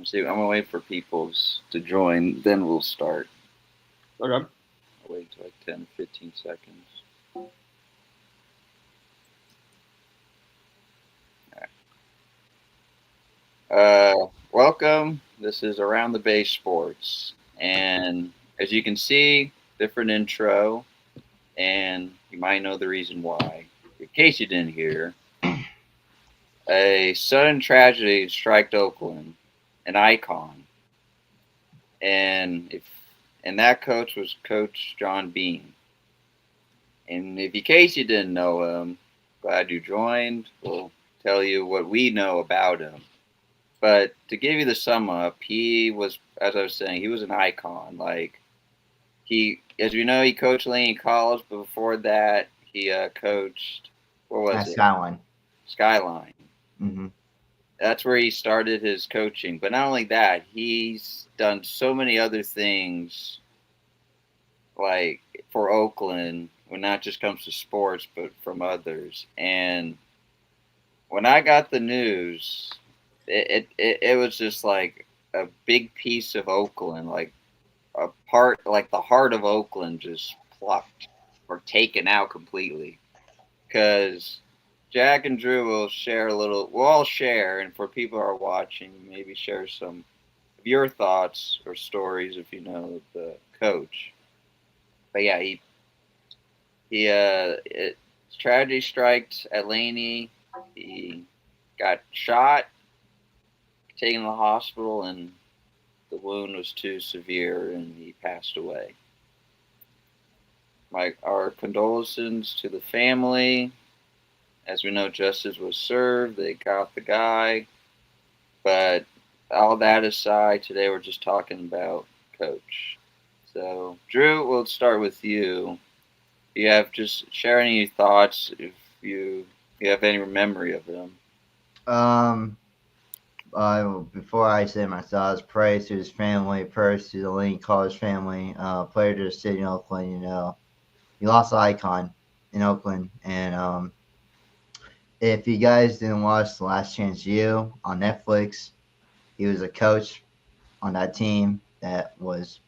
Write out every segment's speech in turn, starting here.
See, I'm gonna wait for people to join, then we'll start. Okay. I'll wait till like 10, 15 seconds. Welcome. This is Around the Base Sports, and as you can see, different intro, and you might know the reason why. In case you didn't hear, a sudden tragedy struck Oakland, an icon, and if and that coach was Coach John Beam. And if in case you didn't know him, glad you joined. We'll tell you what we know about him. But to give you the sum up, he was, as I was saying, he was an icon. Like as we know, he coached Laney College, but before that, he coached what was it? Skyline. Skyline. Mm-hmm. That's where he started his coaching. But not only that, he's done so many other things, like for Oakland, when not just comes to sports, but from others. And when I got the news, it was just like a big piece of Oakland, like a part, like the heart of Oakland just plucked or taken out completely. Because Jack and Drew will share a little, we'll all share, and for people who are watching, maybe share some of your thoughts or stories if you know the coach. But yeah, tragedy struck at Laney. He got shot, taken to the hospital, and the wound was too severe, and he passed away. Our condolences to the family. As we know, justice was served. They got the guy. But all that aside, today we're just talking about Coach. So, Drew, we'll start with you. You have just share any thoughts if you have any memory of him. Before I say my thoughts, praise to his family, praise to the Laney College family, player to the city of Oakland. You know, he lost an icon in Oakland, and if you guys didn't watch The Last Chance U on Netflix, he was a coach on that team that was,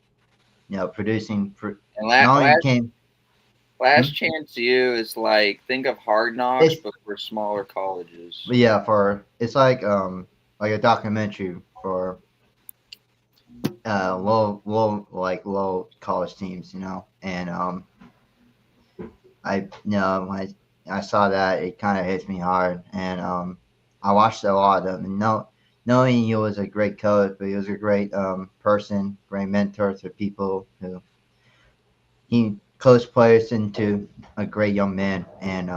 producing. And Last Chance U is like, think of Hard Knocks, but for smaller colleges. Yeah, it's like a documentary for low college teams, and when I saw that, it kind of hits me hard, and I watched a lot of them, and knowing he was a great coach, but he was a great person, great mentor to people who he coached players into a great young man, and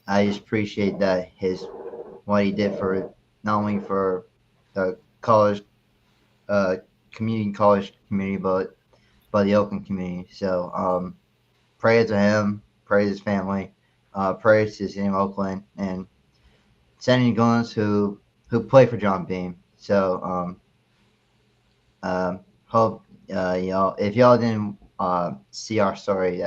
I just appreciate that what he did for not only for the college college community, but the Oakland community. So praise to him, praise his family, praise to the city of Oakland, and Sandy Guns who played for John Beam. So hope y'all, if y'all didn't see our story,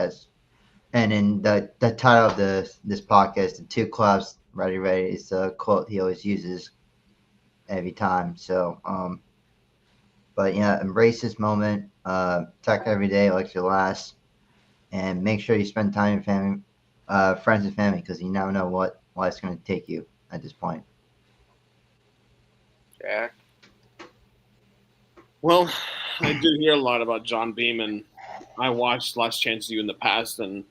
and in the title of this podcast, the two clubs ready is a quote he always uses every time. So but yeah, embrace this moment, talk every day like your last, and make sure you spend time with family, friends and family, because you never know what life's going to take you at this point. Jack? Well, I do hear a lot about John Beam, and I watched Last Chance U in the past, and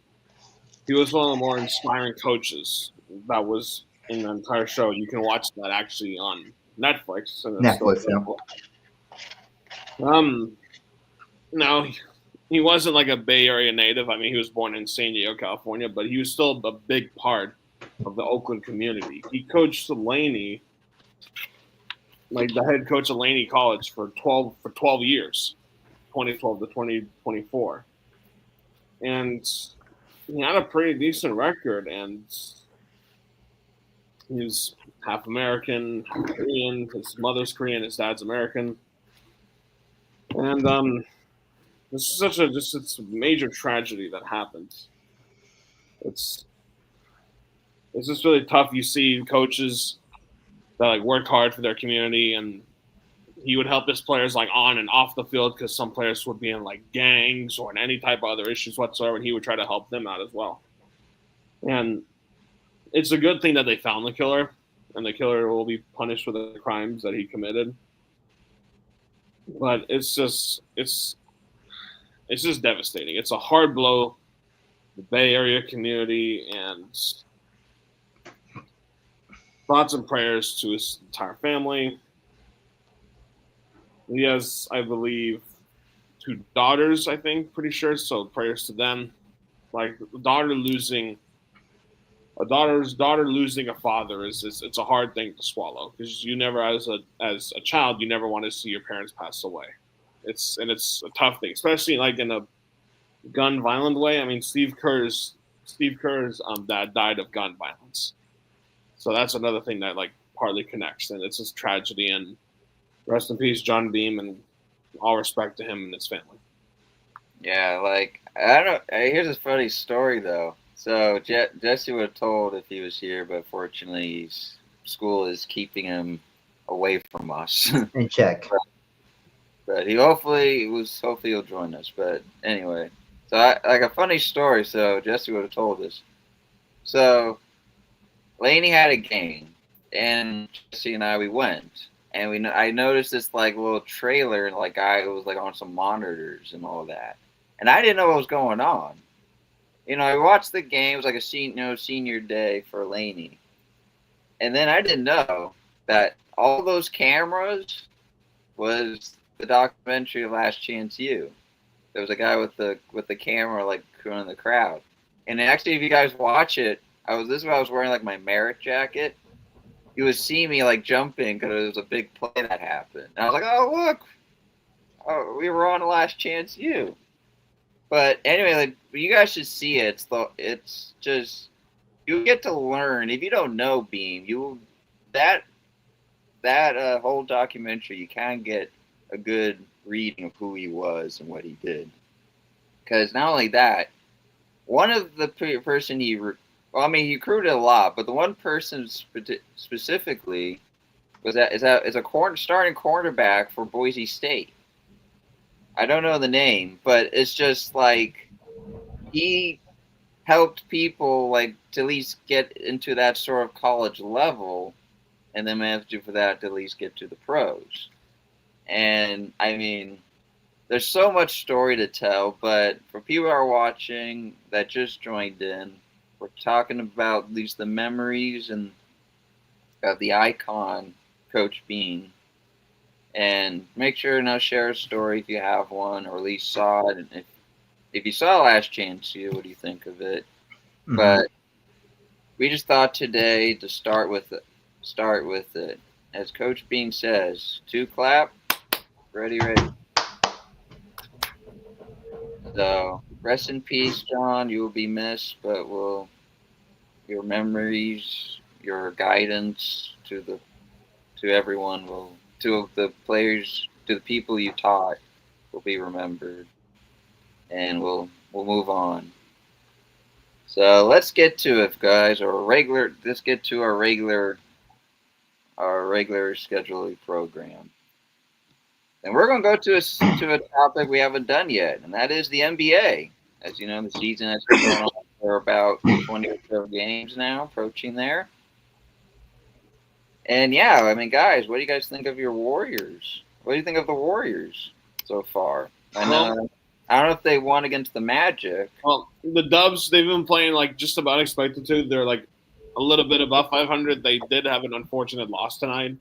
he was one of the more inspiring coaches that was in the entire show. You can watch that actually on Netflix. Netflix, No, he wasn't like a Bay Area native. I mean, he was born in San Diego, California, but he was still a big part of the Oakland community. He coached Laney, like the head coach of Laney College for 12 years, 2012 to 2024, and he had a pretty decent record. And he's half American, half Korean. His mother's Korean, his dad's American, and this is it's a major tragedy that happened. It's just really tough. You see coaches that like work hard for their community, and he would help his players like on and off the field because some players would be in like gangs or in any type of other issues whatsoever, and he would try to help them out as well. And it's a good thing that they found the killer, and the killer will be punished for the crimes that he committed. But it's just devastating. It's a hard blow to the Bay Area community, and thoughts and prayers to his entire family. He has, I believe, 2 daughters, I think, pretty sure, so prayers to them. Like, a daughter's daughter losing a father it's a hard thing to swallow, because you never, as a child, you never want to see your parents pass away. It's a tough thing, especially like in a gun violent way. I mean, Steve Kerr's dad died of gun violence, so that's another thing that like partly connects, and it's just tragedy. And rest in peace, John Beam, and all respect to him and his family. Yeah, like I don't. Here's a funny story though. So Jesse would have told if he was here, but fortunately, school is keeping him away from us. In check. But hopefully he'll join us. But anyway, so like a funny story. So Jesse would have told us. So Laney had a game, and Jesse and we went, and I noticed this like little trailer, like it was like on some monitors and all that, and I didn't know what was going on. I watched the game. It was like a senior day for Laney, and then I didn't know that all those cameras was the documentary Last Chance U. There was a guy with the camera like crewing the crowd, and actually, if you guys watch it, this is why I was wearing like my merit jacket. You would see me like jumping because it was a big play that happened, and I was like, "Oh look, we were on Last Chance U." But anyway, like you guys should see it. It's just you get to learn. If you don't know Beam, that whole documentary, you can get a good reading of who he was and what he did. Because not only that, one of the person he recruited a lot, but the one person specifically is a starting cornerback for Boise State. I don't know the name, but it's just like he helped people like to at least get into that sort of college level, and then managed to for that to at least get to the pros. And I mean, there's so much story to tell, but for people who are watching that just joined in, we're talking about at least the memories and of the icon, Coach Bean. And make sure to share a story if you have one, or at least saw it. And if you saw Last Chance U, what do you think of it? Mm-hmm. But we just thought today to start with it. As Coach Bean says, 2 clap, ready. So rest in peace, John. You will be missed, but your memories, your guidance to everyone to the players, to the people you taught, will be remembered, and we'll move on. So let's get to it, guys. Let's get to our regular scheduling program, and we're going to go to a topic we haven't done yet, and that is the NBA. As you know, the season has been going on for about 20 or so games now, approaching there. And yeah, I mean, guys, what do you guys think of your Warriors? What do you think of the Warriors so far? I don't know if they won against the Magic. Well, the Dubs, they've been playing like just about expected to. They're like a little bit above 500. They did have an unfortunate loss tonight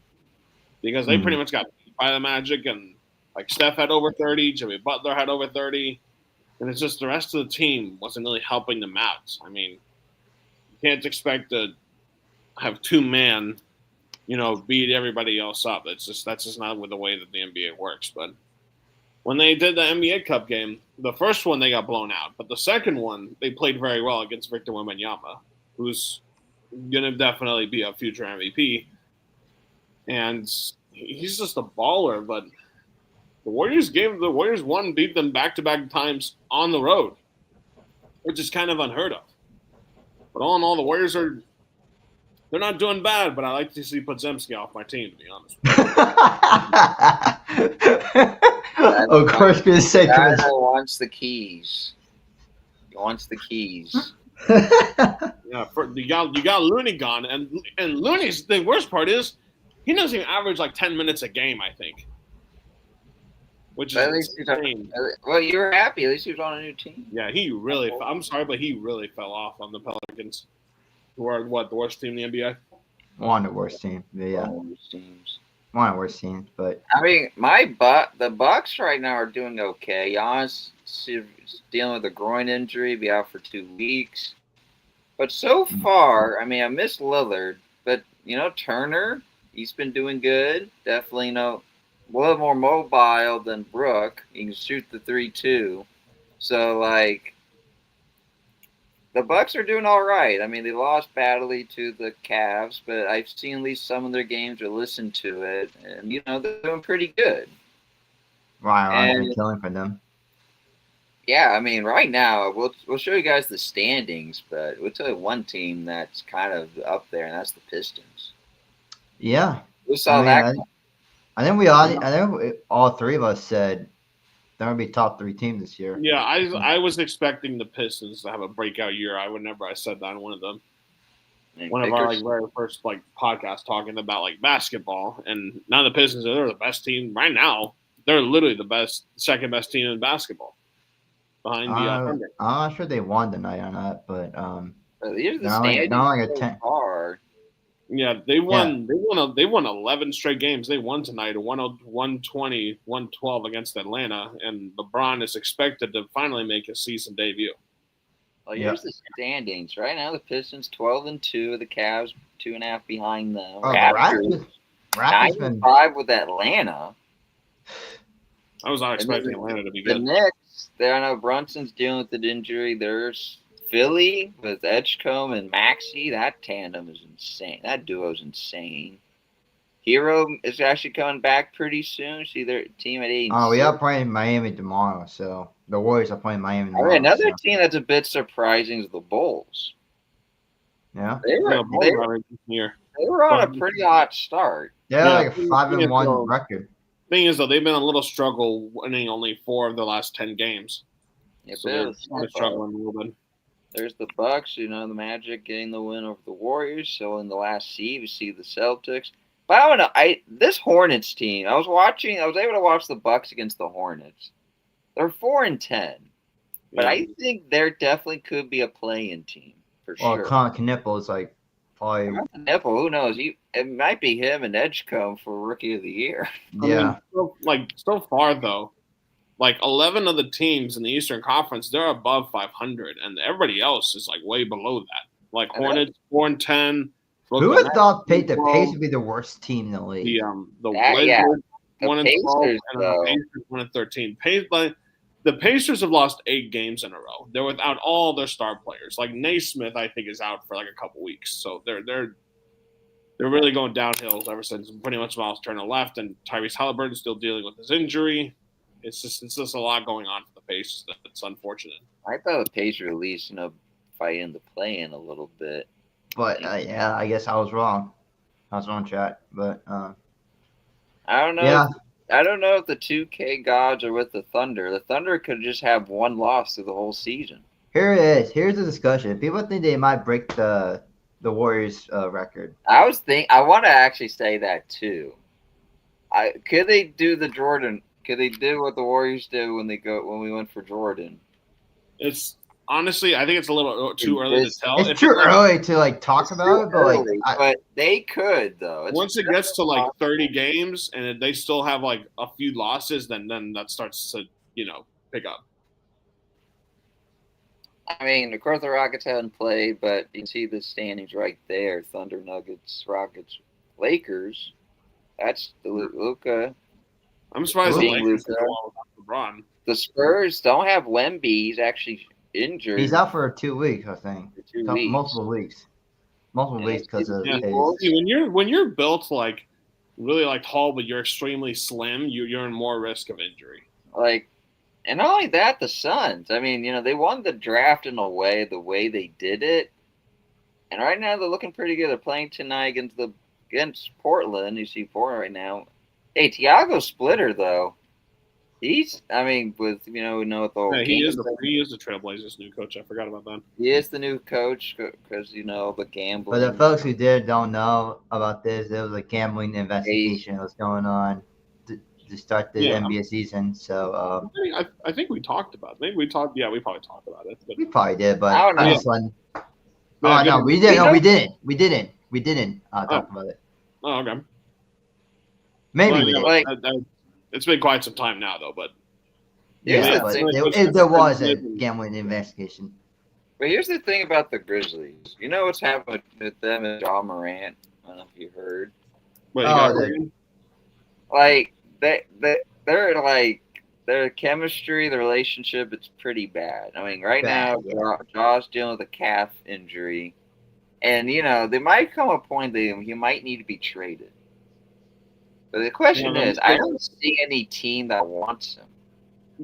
because they pretty much got beat by the Magic, and like Steph had over 30, Jimmy Butler had over 30, and it's just the rest of the team wasn't really helping them out. I mean, you can't expect to have 2-man beat everybody else up. That's just not the way that the NBA works. But when they did the NBA Cup game, the first one they got blown out, but the second one they played very well against Victor Wembanyama, who's gonna definitely be a future MVP, and he's just a baller. But the Warriors beat them back-to-back times on the road, which is kind of unheard of. But all in all, the Warriors are They're not doing bad, but I like to see Podziemski off my team, to be honest. Of course, gonna say The guy that wants the keys. He wants the keys. Yeah, you got Looney gone, and Looney's the worst part is he doesn't even average like 10 minutes a game, I think, which But at is least he's insane. well, you were happy. At least he was on a new team. Yeah, he really. I'm sorry, but he really fell off on the Pelicans, who are the worst team in the NBA. One of the worst teams. Yeah, One of those teams. one of the worst teams. But I mean, the Bucks right now are doing okay. Giannis is dealing with a groin injury, be out for 2 weeks. But so far, I mean, I miss Lillard, but Turner, he's been doing good. Definitely, a little more mobile than Brook. He can shoot the 3 too. So like, the Bucks are doing all right. I mean, they lost badly to the Cavs, but I've seen at least some of their games or listened to it, and they're doing pretty good. Ryan's been killing for them. Yeah, I mean, right now we'll show you guys the standings, but we'll tell you one team that's kind of up there, and that's the Pistons. Yeah, We saw that. I think all three of us said they're gonna be top 3 teams this year. Yeah, I was expecting the Pistons to have a breakout year. I said that on one of them. One of our very first podcast talking about basketball, and now the Pistons they're the best team right now. They're literally the second best team in basketball behind the Thunder. I'm not sure they won tonight or not, but here's the standings like so far. Yeah, they won. Yeah. They won 11 straight games. They won tonight, 120, 112 against Atlanta, and LeBron is expected to finally make his season debut. Well, here's the standings. Right now, the Pistons 12-2, the Cavs 2.5 behind them. Raptors 9-5 with Atlanta. I was not expecting Atlanta to be good. The Knicks, I know Brunson's dealing with an injury. There's Philly with Edgecombe and Maxey. That tandem is insane. That duo is insane. Hero is actually coming back pretty soon. See their team at 8. We are playing Miami tomorrow, so the Warriors are playing Miami tomorrow. Another team that's a bit surprising is the Bulls. Yeah, they were on a pretty hot start. Yeah, like a 5-1 record. Thing is, though, they've been a little struggle winning only 4 of the last 10 games. Yeah, so they're struggling a little bit. There's the Bucks, the Magic getting the win over the Warriors. So in the last seed, we see the Celtics. But I don't know. This Hornets team, I was able to watch the Bucks against the Hornets. They're 4-10, but I think there definitely could be a play-in team for sure. Well, Knippel is probably. Knippel, who knows? It might be him and Edgecombe for Rookie of the Year. Yeah. I mean, so far though, 11 of the teams in the Eastern Conference, they're above 500, and everybody else is way below that. Hornets 4-10. Who would have thought the Pacers would be the worst team in the league? The Wizards 1-12, and the Pacers 1-13. The Pacers have lost 8 games in a row. They're without all their star players. Naismith, I think, is out for a couple weeks. So they're really going downhill ever since pretty much Miles Turner left, and Tyrese Halliburton is still dealing with his injury. It's just a lot going on for the Pacers. That's unfortunate. I thought the Pacers at least fight in the play-in a little bit. But yeah, I guess I was wrong. I was wrong, chat. But I don't know. Yeah. I don't know if the 2K gods are with the Thunder. The Thunder could just have one loss through the whole season. Here it is. Here's the discussion. People think they might break the Warriors record. I want to actually say that too. Could they do the Jordan? Could they do what the Warriors did when we went for Jordan? It's honestly, I think it's a little too early to tell. It's too early to talk about it, but they could though. Once it gets to 30 games and they still have a few losses, then that starts to pick up. I mean, of course the Rockets haven't played, but you can see the standings right there: Thunder, Nuggets, Rockets, Lakers. That's the Luka. I'm surprised the Lakers go on without LeBron. The Spurs don't have Wemby. He's actually injured. He's out for 2 weeks, I think. For 2 weeks. Multiple weeks because of his. When you're built really tall, but you're extremely slim, you're in more risk of injury. And not only that, the Suns. I mean, they won the draft in a way, the way they did it. And right now they're looking pretty good. They're playing tonight against Portland. You see Portland right now. Hey, Thiago Splitter though. With we know with the whole Yeah, game he is the Trailblazers' new coach. I forgot about that. he is the new coach because the For gambling. the folks who don't know about this, there was a gambling investigation that was going on to start the Yeah. NBA season. So I think we talked about it. Maybe we talked. Yeah, we probably talked about it. But we probably did, but I don't know. I just want. Yeah, Oh good. no, we didn't. No, we didn't. We didn't talk about it. Oh, okay. Maybe Well, we yeah, did. Like- it's been quite some time now, though. But Here's Yeah, the but thing- there was a gambling investigation. But here's the thing about the Grizzlies. You know what's happened with them and Ja Morant? I don't know if you heard. wait, you Oh, got they- Oregon? Like they're like their chemistry, the relationship, it's pretty bad. I mean, right Bad, now Ja's dealing with a calf injury, and there might come a point that he might need to be traded. But the question Yeah, is, I don't see any team that wants him.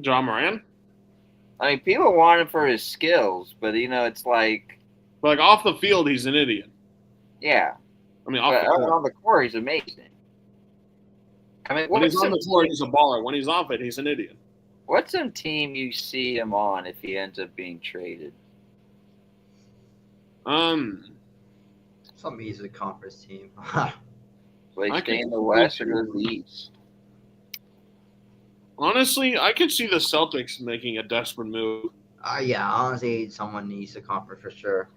Ja Moran. I mean, people want him for his skills, but it's like, But off the field, he's an idiot. yeah. I mean, off But the court. on the court, he's amazing. I mean, When he's what's on the court, he's a baller. When he's off it, he's an idiot. some team you see him on if he ends up being traded? Some easy conference team. Like I stay could in the see West or it. go to the East? Honestly, I could see the Celtics making a desperate move. Yeah, honestly, someone needs a conference for sure.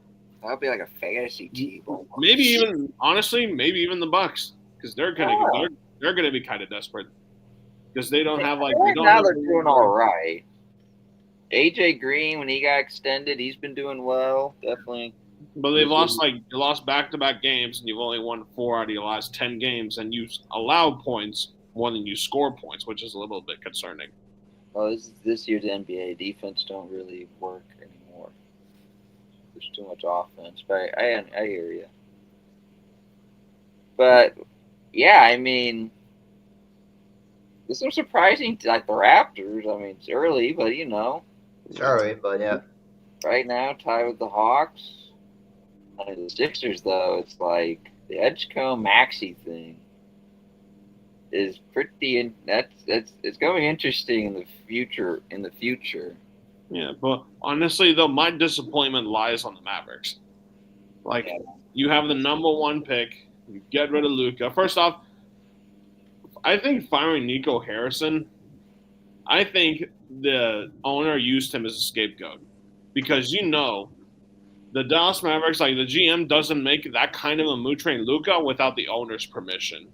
That would be like a fantasy team. Maybe even the Bucks, because they're gonna be kind of desperate because they don't have like Right they don't now have they're doing all right. AJ Green, when he got extended, he's been doing well. Definitely. But they lost back-to-back games, and you've only won 4 out of your last 10 games, and you allow points more than you score points, which is a little bit concerning. Well, this year's NBA defense don't really work anymore. There's too much offense, but I hear you. But yeah, I mean, there's some surprising like the Raptors. I mean, it's early, but Sorry, but yeah. right now tied with the Hawks. I mean, the Sixers, though, it's like the Edgecombe Maxey thing is pretty. It's going to be interesting in the future. Yeah, but honestly, though, my disappointment lies on the Mavericks. Like, Yeah. you have the number 1 pick, you get rid of Luka. First off, I think firing Nico Harrison, I think the owner used him as a scapegoat because the Dallas Mavericks, like the GM, doesn't make that kind of a move train Luka without the owner's permission.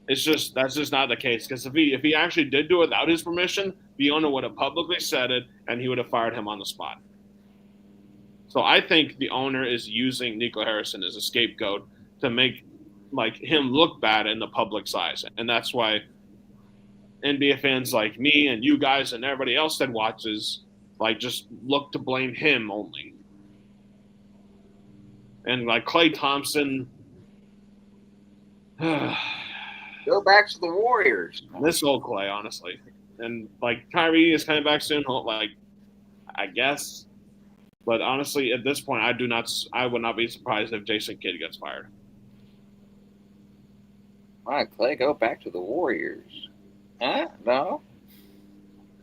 That's just not the case. Because if he actually did do it without his permission, the owner would have publicly said it, and he would have fired him on the spot. So I think the owner is using Nico Harrison as a scapegoat to make him look bad in the public's eyes, and that's why NBA fans like me and you guys and everybody else that watches just look to blame him only. And Klay Thompson, Go back to the Warriors. this old Klay, honestly, and Kyrie is coming back soon. I guess, but honestly, at this point, I would not be surprised if Jason Kidd gets fired. All right, Clay, go back to the Warriors. Huh? No.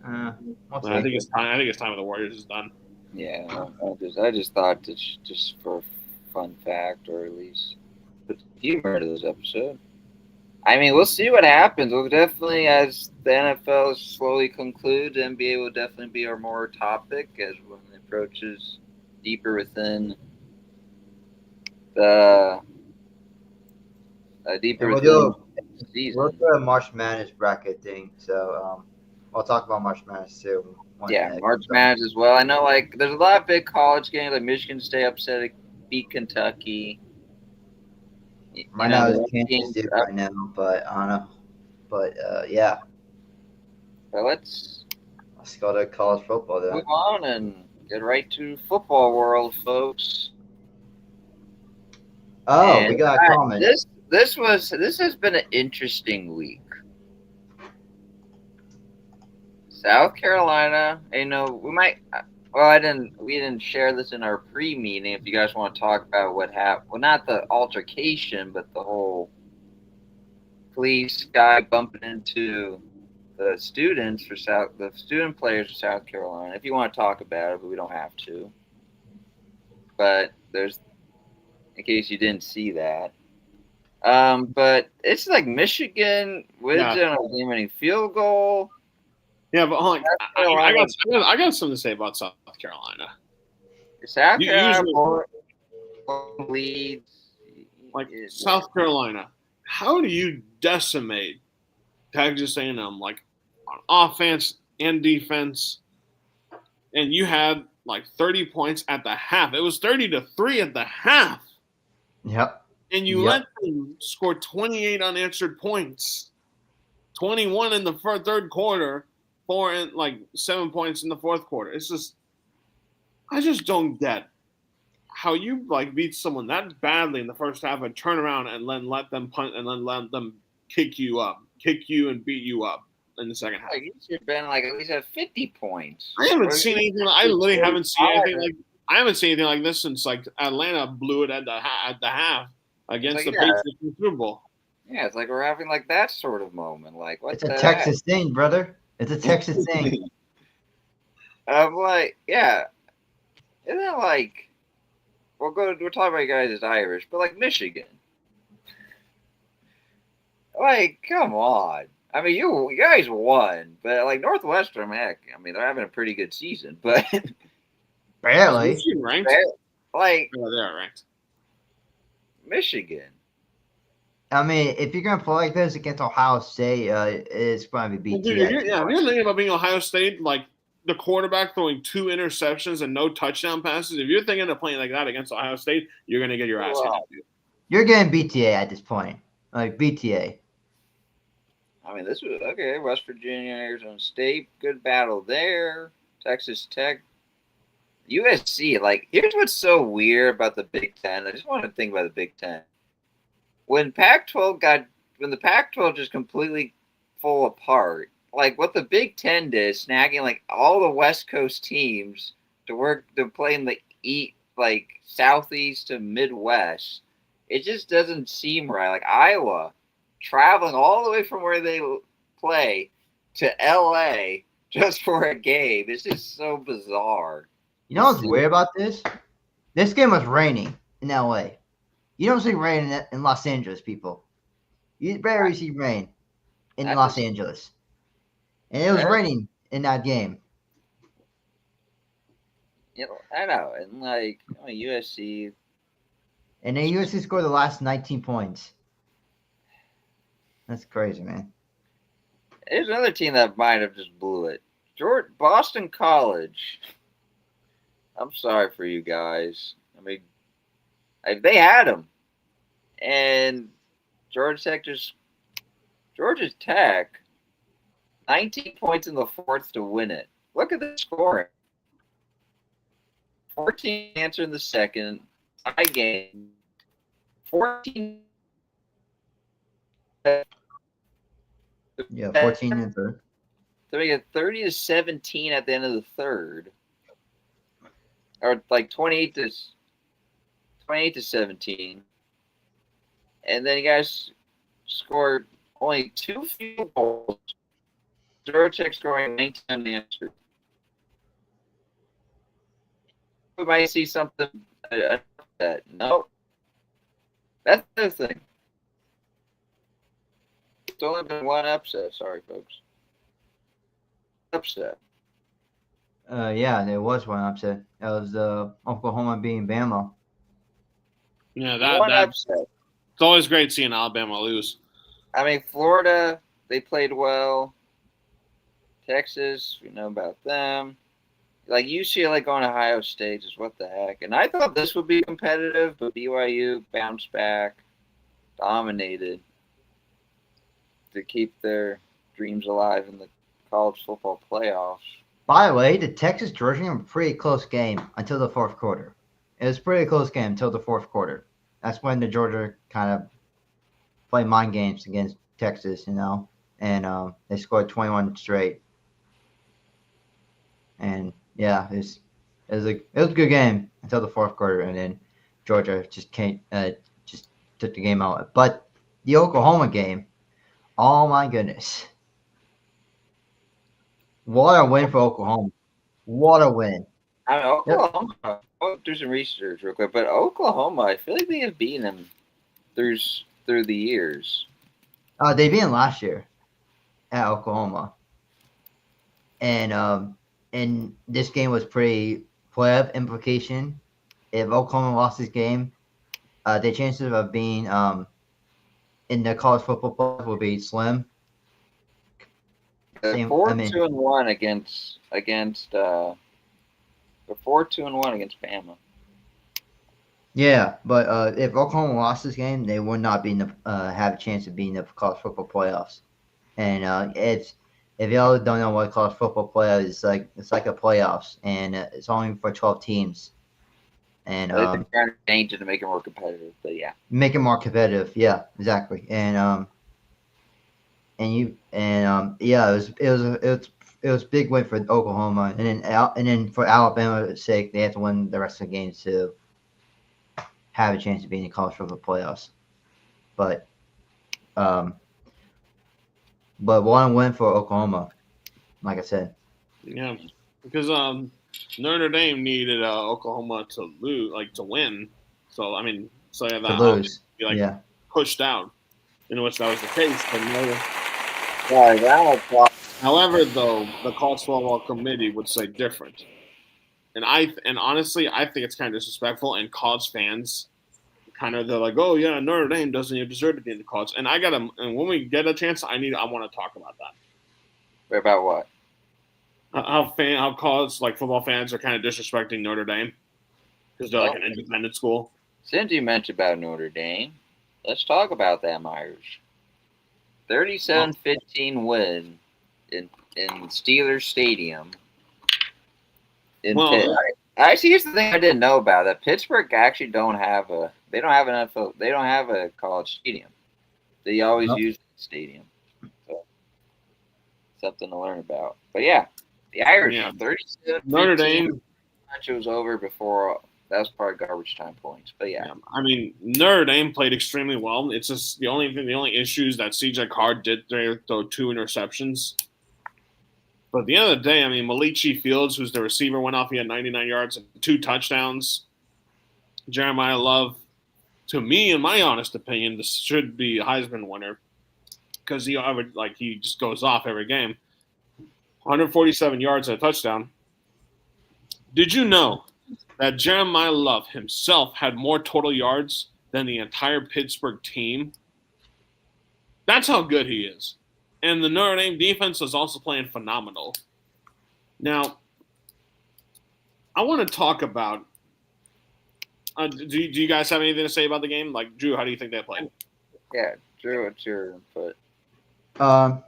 We'll see. I think it's time. I think it's time the Warriors is done. Yeah, I just thought that just for a fun fact, or at least put humor into this episode. I mean, we'll see what happens. We'll definitely, as the NFL slowly concludes, NBA will definitely be our more topic as when it approaches deeper within the We'll do season. we'll do a March Madness bracket thing, so I'll talk about March Madness too. Yeah, March Madness as well. I know, there's a lot of big college games, like Michigan State upset beat Kentucky. Right now it's Kansas State right now, but I don't know. But yeah, So let's go to college football then. move on and get right to football world, folks. Oh, And we got a comment. This has been an interesting week. South Carolina, we might Well, we didn't share this in our pre-meeting. If you guys want to talk about what happened, well, not the altercation, but the whole police guy bumping into the the student players of South Carolina. If you want to talk about it, but we don't have to. But there's, in case you didn't see that. But it's like Michigan wins on a game-winning field goal. Yeah, but hold on. I got something to say about South Carolina. South Carolina leads. Like South Carolina, how do you decimate Texas A&M like on offense and defense? And you had like 30 points at the half. It was 30-3 at the half. Yep. And you let them score 28 unanswered points, 21 in the third quarter, 7 points in the fourth quarter. It's just, I just don't get how you like beat someone that badly in the first half and turn around and then let them punt and then let them kick you and beat you up in the second half. Like, you should have been like at least have 50 points. I haven't seen anything. I literally haven't seen anything like. I haven't seen anything like this since like Atlanta blew it at the half against the Patriots in the Super Bowl. Yeah, it's like we're having like that sort of moment. Like, what? It's a Texas thing, brother. It's a Texas thing. I'm like, yeah, isn't it like? We're talking about you guys as Irish, but like Michigan. Like, come on. I mean, you guys won, but like Northwestern, heck, I mean, they're having a pretty good season, but barely. Ranked? Like, yeah, they're ranked. Michigan. I mean, if you're gonna play like this against Ohio State, it's going to be BT. Dude, if you're thinking about being Ohio State, like the quarterback throwing 2 interceptions and no touchdown passes. If you're thinking of playing like that against Ohio State, you're gonna get your ass handed. You're getting BTA at this point, like BTA. I mean, this was okay. West Virginia, Arizona State, good battle there. Texas Tech, USC. Like, here's what's so weird about the Big Ten. I just want to think about the Big Ten. When the Pac-12 just completely fall apart, like what the Big Ten did, snagging like all the West Coast teams to play in the Southeast to Midwest, it just doesn't seem right. Like Iowa, traveling all the way from where they play to LA just for a game. It's just so bizarre. You know what's weird about this? This game was raining in LA. You don't see rain in Los Angeles, people. You barely see rain in Los Angeles. And it was raining in that game. You know, I know. And like USC. And then USC scored the last 19 points. That's crazy, man. There's another team that might have just blew it. Boston College. I'm sorry for you guys. I mean, they had them. And Georgia Tech, 19 points in the fourth to win it. Look at the scoring. 14 answer in the second. Tie game. 14. Yeah, 14 in the third. So we get 30-17 at the end of the third. Or like 28 to 17. And then you guys scored only 2 field goals. Georgia Tech scoring 19 unanswered. We might see something that. Nope. That's the thing. It's only been one upset. Sorry, folks. Upset. Yeah, there was one upset. That was Oklahoma beating Bama. Yeah, One upset. It's always great seeing Alabama lose. I mean, Florida, they played well. Texas, we know about them. Like UCLA going to Ohio State, just what the heck. And I thought this would be competitive, but BYU bounced back, dominated to keep their dreams alive in the college football playoffs. By the way, the Texas-Georgia game was a pretty close game until the fourth quarter. It was a pretty close game until the fourth quarter. That's when the Georgia kind of played mind games against Texas, and they scored 21 straight. And yeah, it was a good game until the fourth quarter, and then Georgia just just took the game out. But the Oklahoma game, oh my goodness, what a win for Oklahoma! What a win! I mean, Yep. Oklahoma. I'll do some research real quick, but Oklahoma, I feel like they have beaten them through the years. They beat them last year at Oklahoma, and this game was pretty playoff implication. If Oklahoma lost this game, their chances of being in the college football playoff will be slim. They're Same- 4-2-1 against they're 4-2-1 against Bama. Yeah, but if Oklahoma lost this game, they would not be in the have a chance of being in the college football playoffs. And if y'all don't know what college football playoffs is like, it's like a playoffs, and it's only for 12 teams, and They've been trying to change it to make it more competitive, but yeah. make it more competitive. Yeah, exactly. And yeah, it was a big win for Oklahoma, and then for Alabama's sake, they have to win the rest of the games to have a chance of being in the college football playoffs. But one win for Oklahoma, like I said. Yeah, because Notre Dame needed Oklahoma to lose, like to win. So I mean, so yeah, To that lose. be like Yeah. pushed out, in which that was the case. But no. Yeah, that However, though, the college football committee would say different, and honestly, I think it's kind of disrespectful. And college fans, they're like, oh yeah, Notre Dame doesn't even deserve to be in the college. And and when we get a chance, I want to talk about that. about what? How college football fans are kind of disrespecting Notre Dame because they're like an independent school. Since you mentioned about Notre Dame, let's talk about them Irish. 37-15 win in Steelers Stadium. Actually, here's the thing I didn't know about that. Pittsburgh actually don't have a college stadium. They always use the stadium. So something to learn about. But yeah, the Irish 37-15. Notre Dame. It was over before. That was probably garbage time points. But yeah. I mean, Notre Dame played extremely well. It's just the only issue is that CJ Carr did throw 2 interceptions. But at the end of the day, I mean, Malichi Fields, who's the receiver, went off. He had 99 yards and 2 touchdowns. Jeremiah Love, to me, in my honest opinion, this should be a Heisman winner because he just goes off every game. 147 yards and a touchdown. Did you know that Jeremiah Love himself had more total yards than the entire Pittsburgh team? That's how good he is. And the Notre Dame defense is also playing phenomenal. Now, I want to talk about do you guys have anything to say about the game? Like, Drew, how do you think they played? Yeah, Drew, what's your input?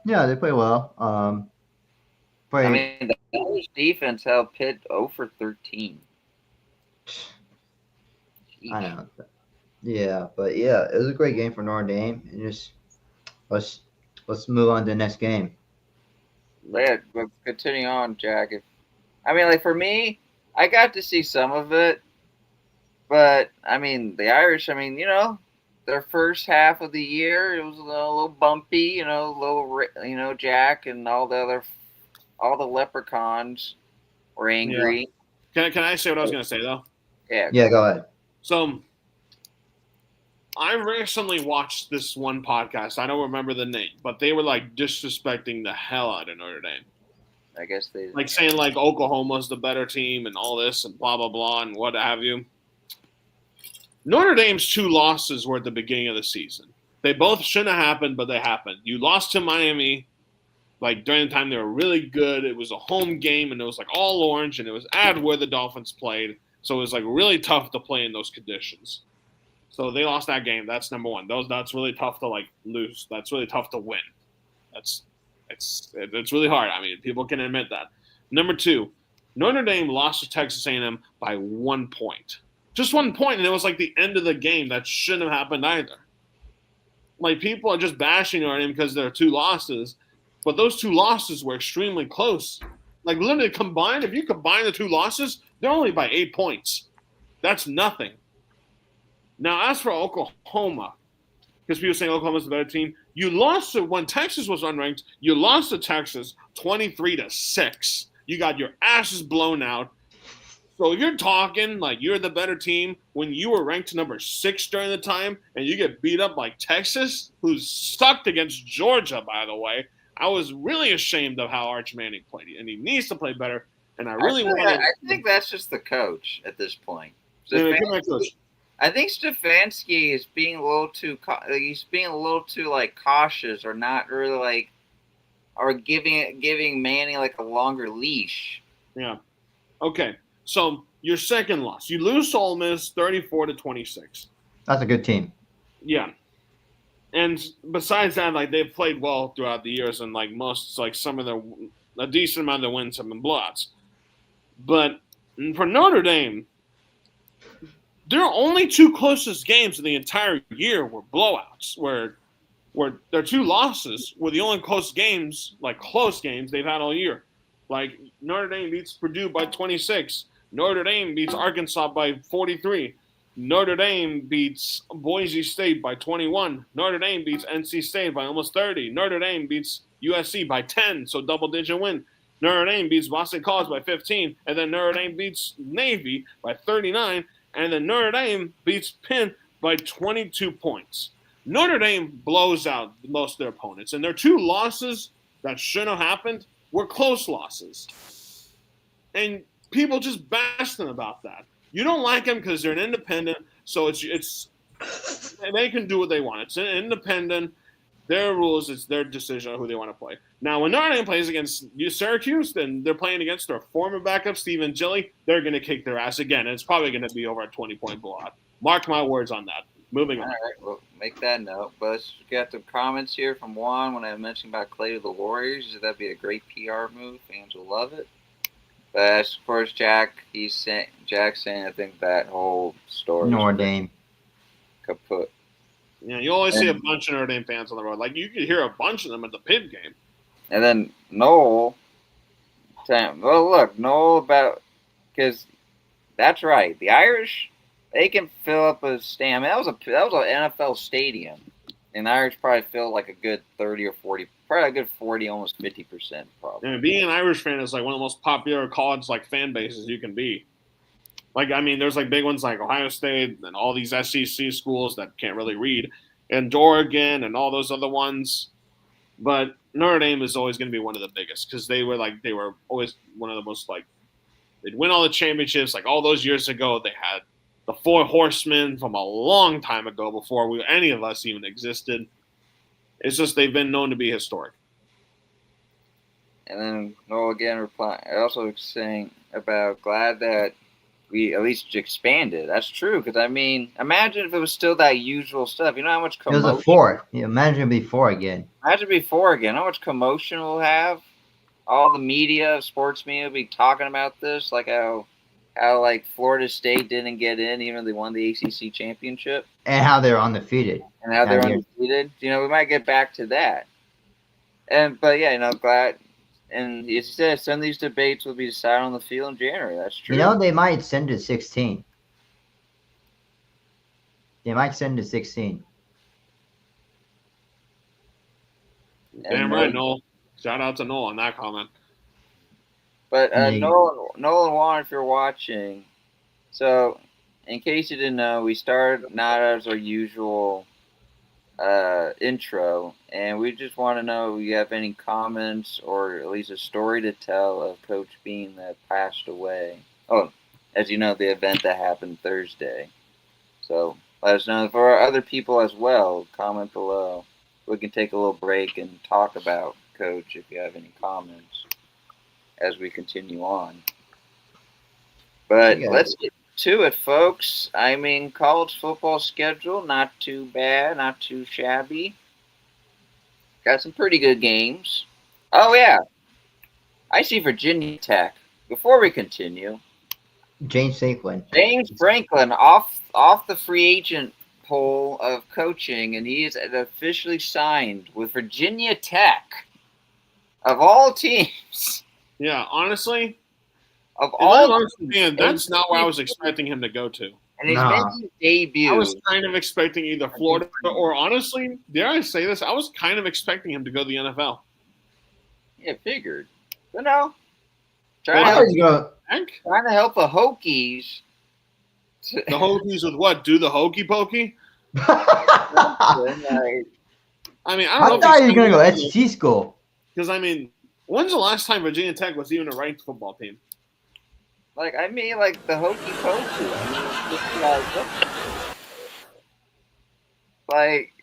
Yeah, they play well. I mean, the Irish defense held Pitt 0 for 13. I know. Yeah, but yeah, it was a great game for Notre Dame. And just let's move on to the next game. Yeah, but continuing on, Jack. For me, I got to see some of it, but I mean, the Irish. Their first half of the year, it was a little bumpy. Jack and all the leprechauns were angry. Yeah. Can I say what I was going to say though? Yeah. Yeah, go ahead. So, I recently watched this one podcast. I don't remember the name, but they were disrespecting the hell out of Notre Dame. I guess they saying Oklahoma's the better team and all this and blah blah blah and what have you. Notre Dame's 2 losses were at the beginning of the season. They both shouldn't have happened, but they happened. You lost to Miami, during the time they were really good. It was a home game and it was all orange and it was at where the Dolphins played. So it was really tough to play in those conditions. So they lost that game. That's number one. That's really tough to lose. That's really tough to win. It's really hard. I mean, people can admit that. Number 2, Notre Dame lost to Texas A&M by 1 point. Just 1 point, and it was the end of the game. That shouldn't have happened either. People are just bashing Notre Dame because there are 2 losses, but those 2 losses were extremely close. Literally combined, if you combine the 2 losses, They're only by 8 points. That's nothing. Now, as for Oklahoma, because people are saying Oklahoma's the better team, you lost to when Texas was unranked. You lost to Texas 23-6. You got your asses blown out. So if you're talking like you're the better team when you were ranked number 6 during the time, and you get beat up like Texas, who's sucked against Georgia, by the way, I was really ashamed of how Arch Manning played, and he needs to play better. And I think that's just the coach at this point. Coach. I think Stefanski is being a little too like cautious, or not really like, or giving Manning like a longer leash. Yeah. Okay. So your second loss, you lose to Ole Miss 34-26. That's a good team. Yeah. And besides that, like they've played well throughout the years, and like some of a decent amount of their wins have been blowouts. But for Notre Dame, their only 2 closest games in the entire year were blowouts, where their 2 losses were the only close games they've had all year. Like Notre Dame beats Purdue by 26. Notre Dame beats Arkansas by 43. Notre Dame beats Boise State by 21. Notre Dame beats NC State by almost 30. Notre Dame beats USC by 10, so double-digit win. Notre Dame beats Boston College by 15, and then Notre Dame beats Navy by 39, and then Notre Dame beats Penn by 22 points. Notre Dame blows out most of their opponents, and their 2 losses that shouldn't have happened were close losses. And people just bash them about that. You don't like them because they're an independent, so it's they can do what they want. It's an independent, their rules, it's their decision on who they want to play. Now, when Notre Dame plays against Syracuse, then they're playing against their former backup, Stephen Gilly, they're going to kick their ass again, and it's probably going to be over a 20-point blowout. Mark my words on that. Moving on. All right, well, make that note. But let's get some comments here from Juan when I mentioned about Clay to the Warriors. That'd be a great PR move. Fans will love it. But as far as Jack's saying, I think that whole story Notre Dame kaput. Yeah, you always see a bunch of Notre Dame fans on the road. Like, you could hear a bunch of them at the Pitt game. And then Noel, because that's right. The Irish, they can fill up a stadium. That was an NFL stadium, and the Irish probably fill like a good 30 or 40, probably a good 40, almost 50%, probably. And being an Irish fan is like one of the most popular college like fan bases you can be. Like, I mean, there's like big ones like Ohio State and all these SEC schools that can't really read, and Oregon and all those other ones. But Notre Dame is always going to be one of the biggest because they were always one of the most like they'd win all the championships. Like all those years ago, they had the 4 Horsemen from a long time ago before any of us even existed. It's just they've been known to be historic. And then Noel again replying, also saying about glad that we at least expanded. That's true, because I mean, imagine if it was still that usual stuff. You know how much commotion? It was a 4. Yeah, imagine it'd be 4 again. Imagine before again. How much commotion we'll have. All the media, sports media, will be talking about this, like how like Florida State didn't get in, even though they won the ACC championship, and how they're undefeated. You know, we might get back to that. But yeah, you know, glad. And he said some of these debates will be decided on the field in January. That's true. You know, they might send to 16. They might send to 16. Damn right, Noel. Shout out to Noel on that comment. But Noel and Juan, if you're watching, so in case you didn't know, we started not as our usual intro, and we just want to know if you have any comments or at least a story to tell of Coach Bean that passed away. Oh, as you know, the event that happened Thursday. So let us know. For other people as well, comment below. We can take a little break and talk about Coach if you have any comments as we continue on. But let's get to it, folks. I mean, college football schedule, not too bad, not too shabby. Got some pretty good games. Oh, yeah. I see Virginia Tech. Before we continue, James Franklin off the free agent poll of coaching, and he is officially signed with Virginia Tech. Of all teams. Yeah, honestly, Of If I'm all, honest with you, that's not where I was expecting him to go to. and he's Nah. making his debut. I was kind of expecting either Florida or, honestly, dare I say this, I was kind of expecting him to go to the NFL. Yeah, figured. But no, I thought he was gonna. Heck? trying to help the Hokies. The Hokies with what? Do the hokey pokey? I I mean, I don't know. thought he was gonna go SEC school. Because, I mean, when's the last time Virginia Tech was even a ranked football team? Like the hokey pokey. I mean, it's like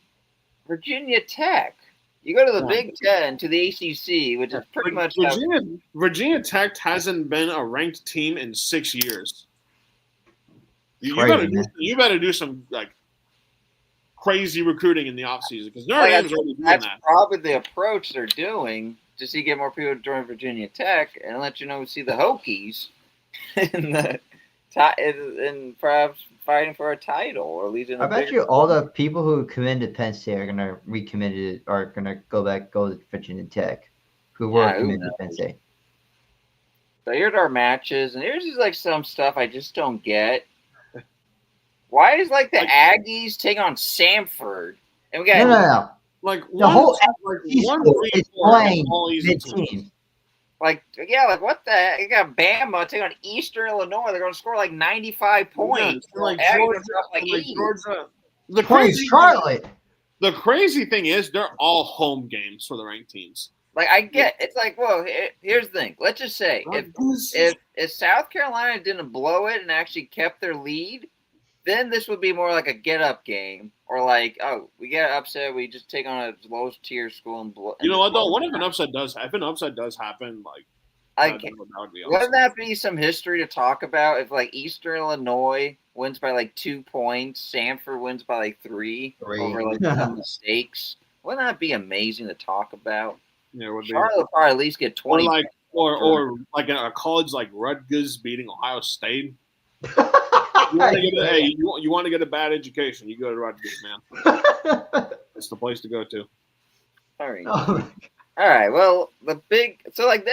Virginia Tech. You go to the Big Ten, to the ACC, which is pretty much Virginia Tech hasn't been a ranked team in 6 years. You better do some like crazy recruiting in the offseason because Notre Dame's already doing that's that. probably the approach they're doing to see get more people to join Virginia Tech and let you know see the Hokies and perhaps fighting for a title or at least in I bet you all the people who committed to Penn State are gonna are gonna go to Virginia Tech, who were committed to Penn State. So here's our matches, and here's just like some stuff I just don't get. Why is like the Aggies take on Samford, and we got No. Like The whole one, is playing mid-team. like what the heck? You got Bama take on Eastern Illinois. They're going to score like 95 points. Yeah, like Aggies Georgia, drop, like 80. Georgia. The crazy thing is they're all home games for the ranked teams. Like I get it's like, well, here's the thing. Let's just say if South Carolina didn't blow it and actually kept their lead, then this would be more like a get-up game, or like, oh, we get upset, we just take on a lowest-tier school and blow. You know what though? What if an upset does happen? Like, wouldn't that be some history to talk about? If like Eastern Illinois wins by like 2 points, Samford wins by like 3 over like some mistakes, wouldn't that be amazing to talk about? Yeah, would Charlotte will probably at least get 20. Or like a college like Rutgers beating Ohio State. You want to get a bad education, you go to Rutgers, man. It's the place to go to. All right. Well, the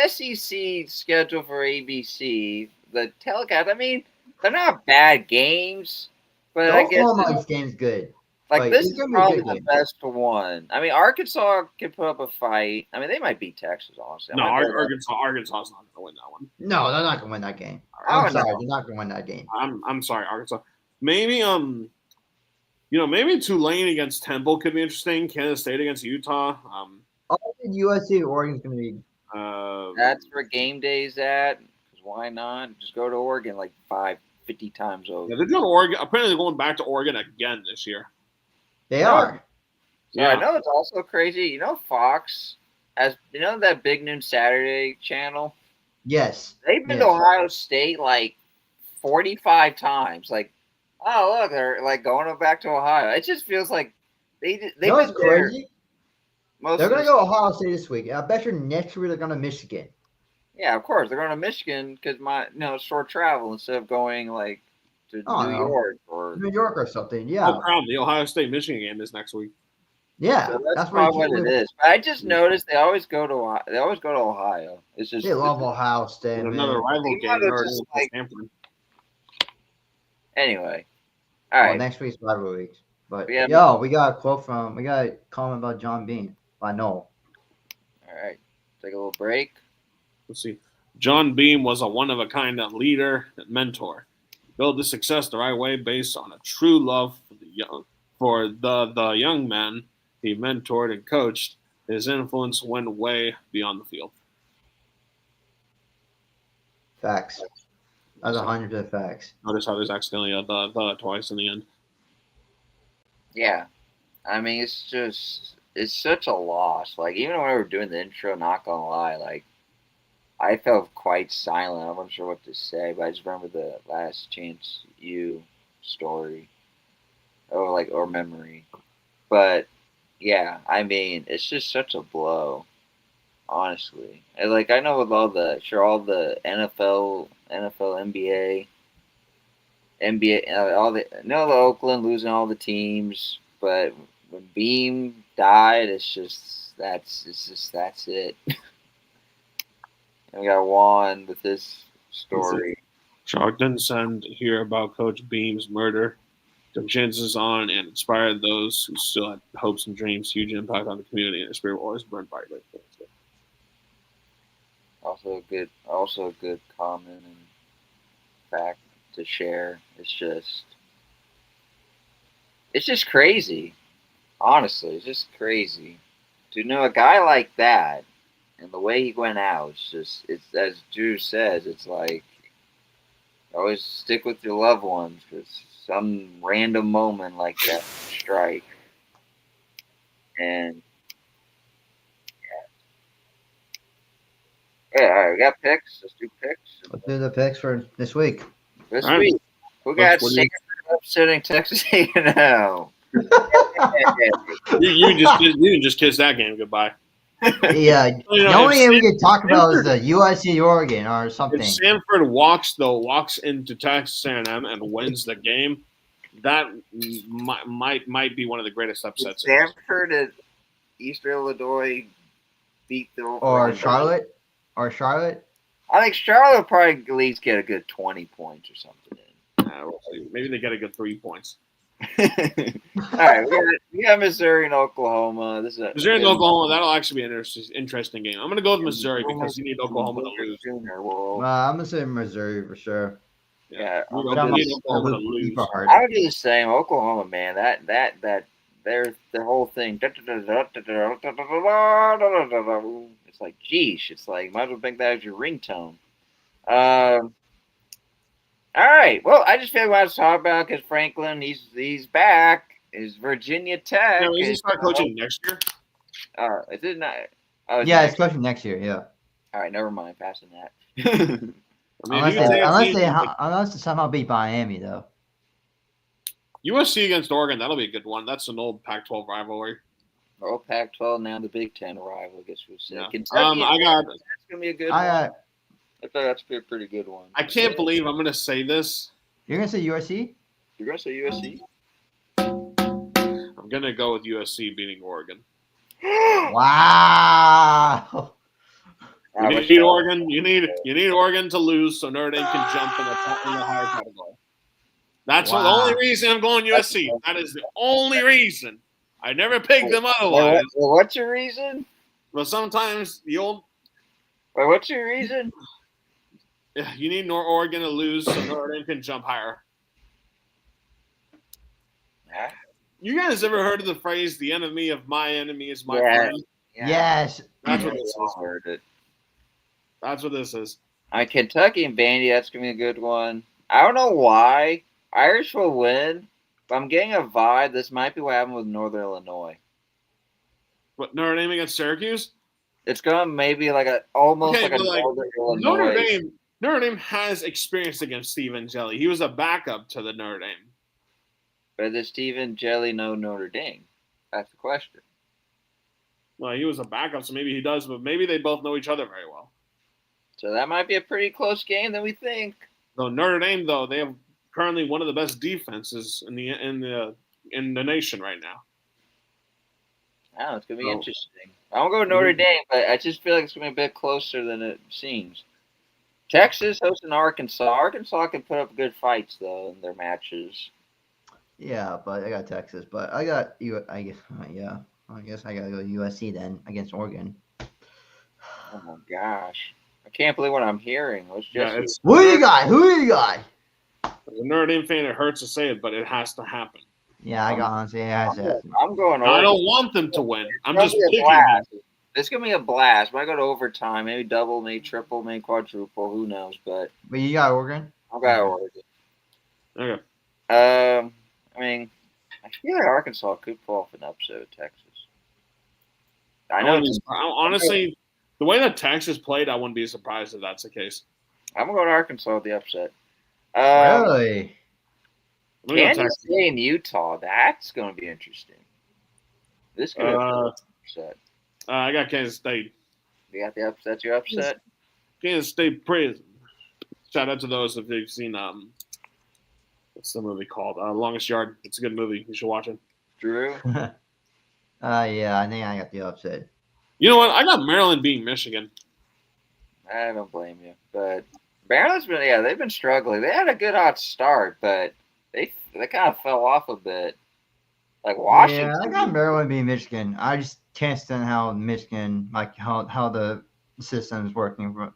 SEC schedule for ABC, the telecast. I mean, they're not bad games, but I guess this game's good. Like this is probably the best one. I mean, Arkansas can put up a fight. I mean, they might beat Texas, honestly. No, Arkansas is not going to win that one. No, they're not going to win that game. I'm sorry, they're not going to win that game. I'm sorry, Arkansas. Maybe maybe Tulane against Temple could be interesting. Kansas State against Utah. I think USC and Oregon's going to be. That's where game day's at. Because why not? Just go to Oregon like 50 times over. Yeah, they're doing Oregon. Apparently, they're going back to Oregon again this year. They are. Yeah, I know it's also crazy. You know, Fox, that Big Noon Saturday channel. Yes. They've been to Ohio State like 45 times. Like, oh look, they're like going back to Ohio. It just feels like they've been crazy. They're going to go Ohio State this week. I bet you next week they're going to Michigan. Yeah, of course they're going to Michigan because short travel instead of going like to New York or something. Yeah. The Ohio State Michigan game is next week. Yeah, so that's probably what it is. But I just noticed they always go to Ohio. It's just they love Ohio State. Another rival game. Anyway, all right. Well, next week's rival weeks. But we got a comment about John Bean by Noel. All right, take a little break. Let's see. John Beam was a one-of-a-kind leader and mentor. Built the success the right way based on a true love for the young men he mentored and coached. His influence went way beyond the field. Facts. That's 100% facts. Notice how there's accidentally the twice in the end. Yeah. I mean, it's such a loss. Like, even when we were doing the intro, not gonna lie, like, I felt quite silent. I wasn't sure what to say, but I just remember the Last Chance U story or memory. But yeah, I mean, it's just such a blow, honestly. And like, I know with all the NFL, NBA, the Oakland losing all the teams, but when Beam died, that's it. And we got Juan with his story. Chalk didn't send here about Coach Beam's murder. Took chances on and inspired those who still had hopes and dreams. Huge impact on the community, and his spirit will always burn brightly. Also a good comment and fact to share. It's just crazy. Honestly, it's just crazy to know a guy like that and the way he went out. It's as Drew says. It's like always stick with your loved ones because some random moment like that strike. And yeah, all right, we got picks. Let's do picks. Let's do the picks for this week. This All right. week, we got What do you- Stanford upsetting Texas A&M. You can just kiss that game goodbye. Yeah, You know, the only if game we can talk about is the USC Oregon or If something. Stanford walks into Texas A&M and wins the game, that might be one of the greatest upsets. Stanford and Eastern Illinois beat the Or Charlotte. I think Charlotte will probably at least get a good 20 points or something in. We'll see. Maybe they get a good 3 points. All right, we got Missouri and Oklahoma. This is Missouri and Oklahoma, that'll actually be an interesting game. I'm going to go with Missouri because you need Oklahoma to lose. I'm gonna say Missouri for sure. Yeah, You But I'm need Oklahoma to I'm lose. for heart. I would do the same. Oklahoma, man, that their whole thing. It's like, geesh. It's like, might as well make that as your ringtone. All right. Well, I just feel like I was talking about because Franklin, he's back. Is Virginia Tech? Now, is he start coaching next year? Is it not? Oh, Yeah, next- it's coaching next year. Yeah, All right, never mind. Passing that. I mean, if unless they somehow beat Miami though. USC against Oregon, that'll be a good one. That's an old Pac-12 rivalry. Oh, Pac-12 now the Big Ten rival. I guess we'll say. Yeah. Kentucky. I got. That's gonna be a good I one. I thought that's a pretty good one. I can't believe I'm going to say this. You're gonna say USC? You're gonna say USC? I'm going to go with USC beating Oregon. Wow. You need Oregon. You need Oregon to lose so Notre Dame can jump in the higher category. That's the only reason I'm going USC. That is the only reason. I never picked them otherwise. Well, what's your reason? But sometimes the old Wait, what's your reason? you need Oregon to lose so Notre Dame can jump higher. Huh? You guys ever heard of the phrase "the enemy of my enemy is my Yeah. friend"? Yeah. Yes. That's what I this is. heard it. That's what this is. Kentucky and Vandy, that's gonna be a good one. I don't know why. Irish will win, but I'm getting a vibe. This might be what happened with Northern Illinois. What, Notre Dame against Syracuse? It's gonna maybe like almost Okay, like a but like, Northern Illinois. Notre Dame has experience against Stephen Jelly. He was a backup to the Notre Dame. But does Stephen Jelly know Notre Dame? That's the question. Well, he was a backup, so maybe he does, but maybe they both know each other very well. So that might be a pretty close game than we think. Though Notre Dame, though, they have currently one of the best defenses in the nation right now. I don't know, it's gonna be interesting. I won't go Notre Dame, but I just feel like it's gonna be a bit closer than it seems. Texas hosting Arkansas. Arkansas can put up good fights though in their matches. Yeah, but I got Texas. But I got you. I guess. Yeah. I guess I gotta go USC then against Oregon. Oh my gosh. I can't believe what I'm hearing. Let's just Yeah, it's Who do you got? as a Notre Dame fan, it hurts to say it, but it has to happen. Yeah, I got honestly. Yeah, I'm going I Oregon. don't want them to win. I'm It's just gonna be a picking blast. them. It's gonna be a blast. Might go to overtime, maybe double, maybe triple, maybe quadruple. Who knows? But But you got Oregon. I'll go Oregon. Okay. I mean, I feel like Arkansas could pull off an upset of Texas. I know. Honestly, the way that Texas played, I wouldn't be surprised if that's the case. I'm gonna go to Arkansas with the upset. Really? I'm gonna go Kansas Texas. State and Utah. That's gonna be interesting. This could be an upset. I got Kansas State. You got the upset. Your upset. Kansas State Prison. Shout out to those if you've seen what's the movie called? Longest Yard. It's a good movie. You should watch it. Drew. Yeah, I think I got the upset. You know what? I got Maryland beating Michigan. I don't blame you, but Maryland's they've been struggling. They had a good hot start, but they kind of fell off a bit. Like Washington. Yeah, I got Maryland beating Michigan. I just can't stand how Michigan, like how the system is working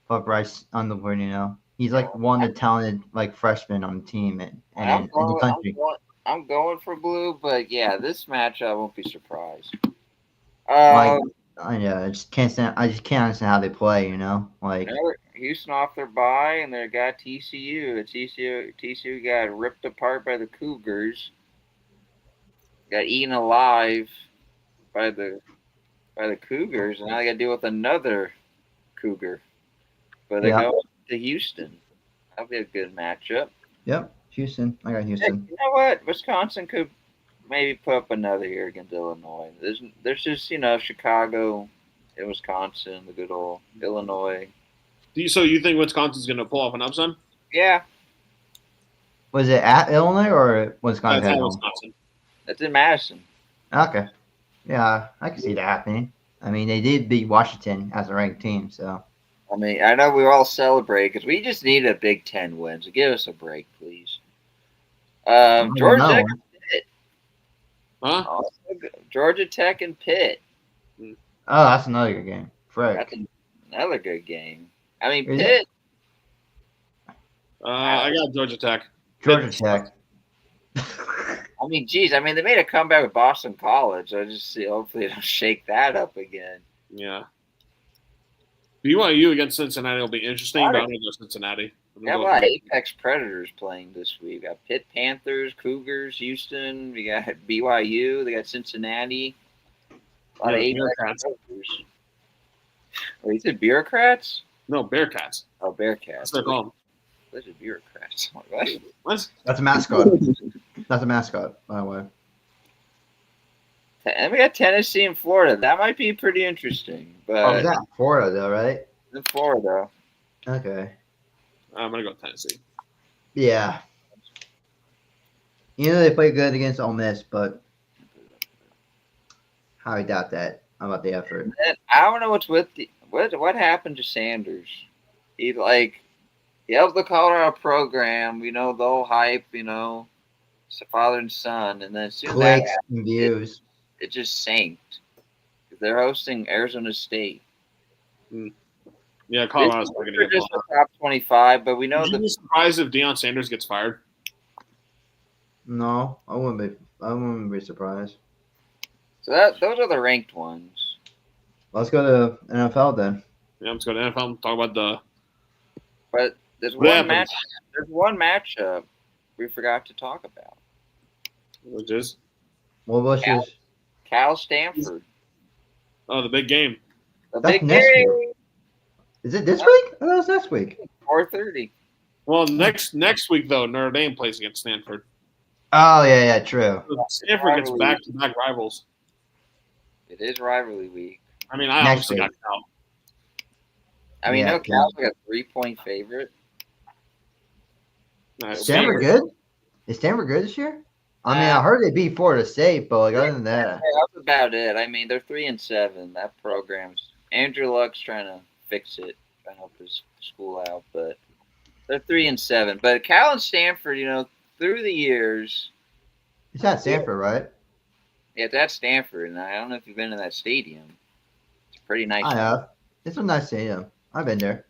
for Bryce Underwood. He's like one of the talented like freshmen on the team and I'm in the going, I'm country. going, I'm going for blue, but yeah, this match I won't be surprised. Like, I just can't stand. I just can't understand how they play. Like Houston off their bye, and they got TCU. TCU got ripped apart by the Cougars. Got eaten alive by the Cougars, and now they got to deal with another Cougar. But they Yeah. go to Houston. That'll be a good matchup. Yep, Houston. I got Hey, Houston. you know what? Wisconsin could maybe put up another here against Illinois. There's just Chicago and Wisconsin, the good old Illinois. So you think Wisconsin's going to pull off an upset? Yeah, Was it at Illinois or Wisconsin? That's at at home? Wisconsin. that's in Madison. Okay. Yeah, I can see that happening. I mean, they did beat Washington as a ranked team, so. I mean, I know we all celebrate because we just need a Big Ten win. So give us a break, please. Georgia Tech and Pitt. Huh? Georgia Tech and Pitt. Oh, that's another good game. Frick. That's another good game. I mean, Is Pitt. I got Georgia Tech. Georgia Tech. I mean, geez. I mean, they made a comeback with Boston College. I just see. Hopefully, they don't shake that up again. Yeah. BYU against Cincinnati will be interesting, but I'm going to go Cincinnati. We got a lot of Apex Predators playing this week. We got Pitt Panthers, Cougars, Houston. We got BYU. They got Cincinnati. A lot of Apex Predators. Oh, you said bureaucrats? No, Bearcats. Oh, Bearcats. That's what they're called. Those are bureaucrats. What? What? That's a mascot. That's a mascot, by the way. And we got Tennessee and Florida. That might be pretty interesting. But Oh, is that Florida, though, right? in Florida. Okay. I'm going to go Tennessee. Yeah. They play good against Ole Miss, but I doubt that about the effort. And I don't know what's with what happened to Sanders. He helped the Colorado program, the whole hype, it's a father and son, and then as soon as that Clicks and views. it just sank. They're hosting Arizona State. Yeah, Colorado's not going to get just the top 25, but we know Would you be surprised if Deion Sanders gets fired? No, I wouldn't be surprised. So those are the ranked ones. Let's go to NFL then. Yeah, let's go to NFL. Talk about But there's What one happens? match. There's one matchup we forgot to talk about. which is What was Cal- yours? Cal Stanford. the big game. The That's big next game. week. Is it this week? I thought it was next week. 4:30. Well, next week though, Notre Dame plays against Stanford. Oh yeah, true. Stanford gets back-to-back rivals. It is rivalry week. I mean, I Next obviously week. got Cal. I mean, Yeah, no, Cal's like a 3-point favorite. Stanford good? Is Stanford good this year? I mean, I heard they beat Florida State, but other than that, That's about it. I mean, they're 3-7. That program's Andrew Luck's trying to fix it, trying to help his school out, but they're 3-7. But Cal and Stanford, through the years, it's at Stanford, right? yeah, that's Stanford, and I don't know if you've been to that stadium. It's pretty nice. I have. It's a nice stadium. I've been there.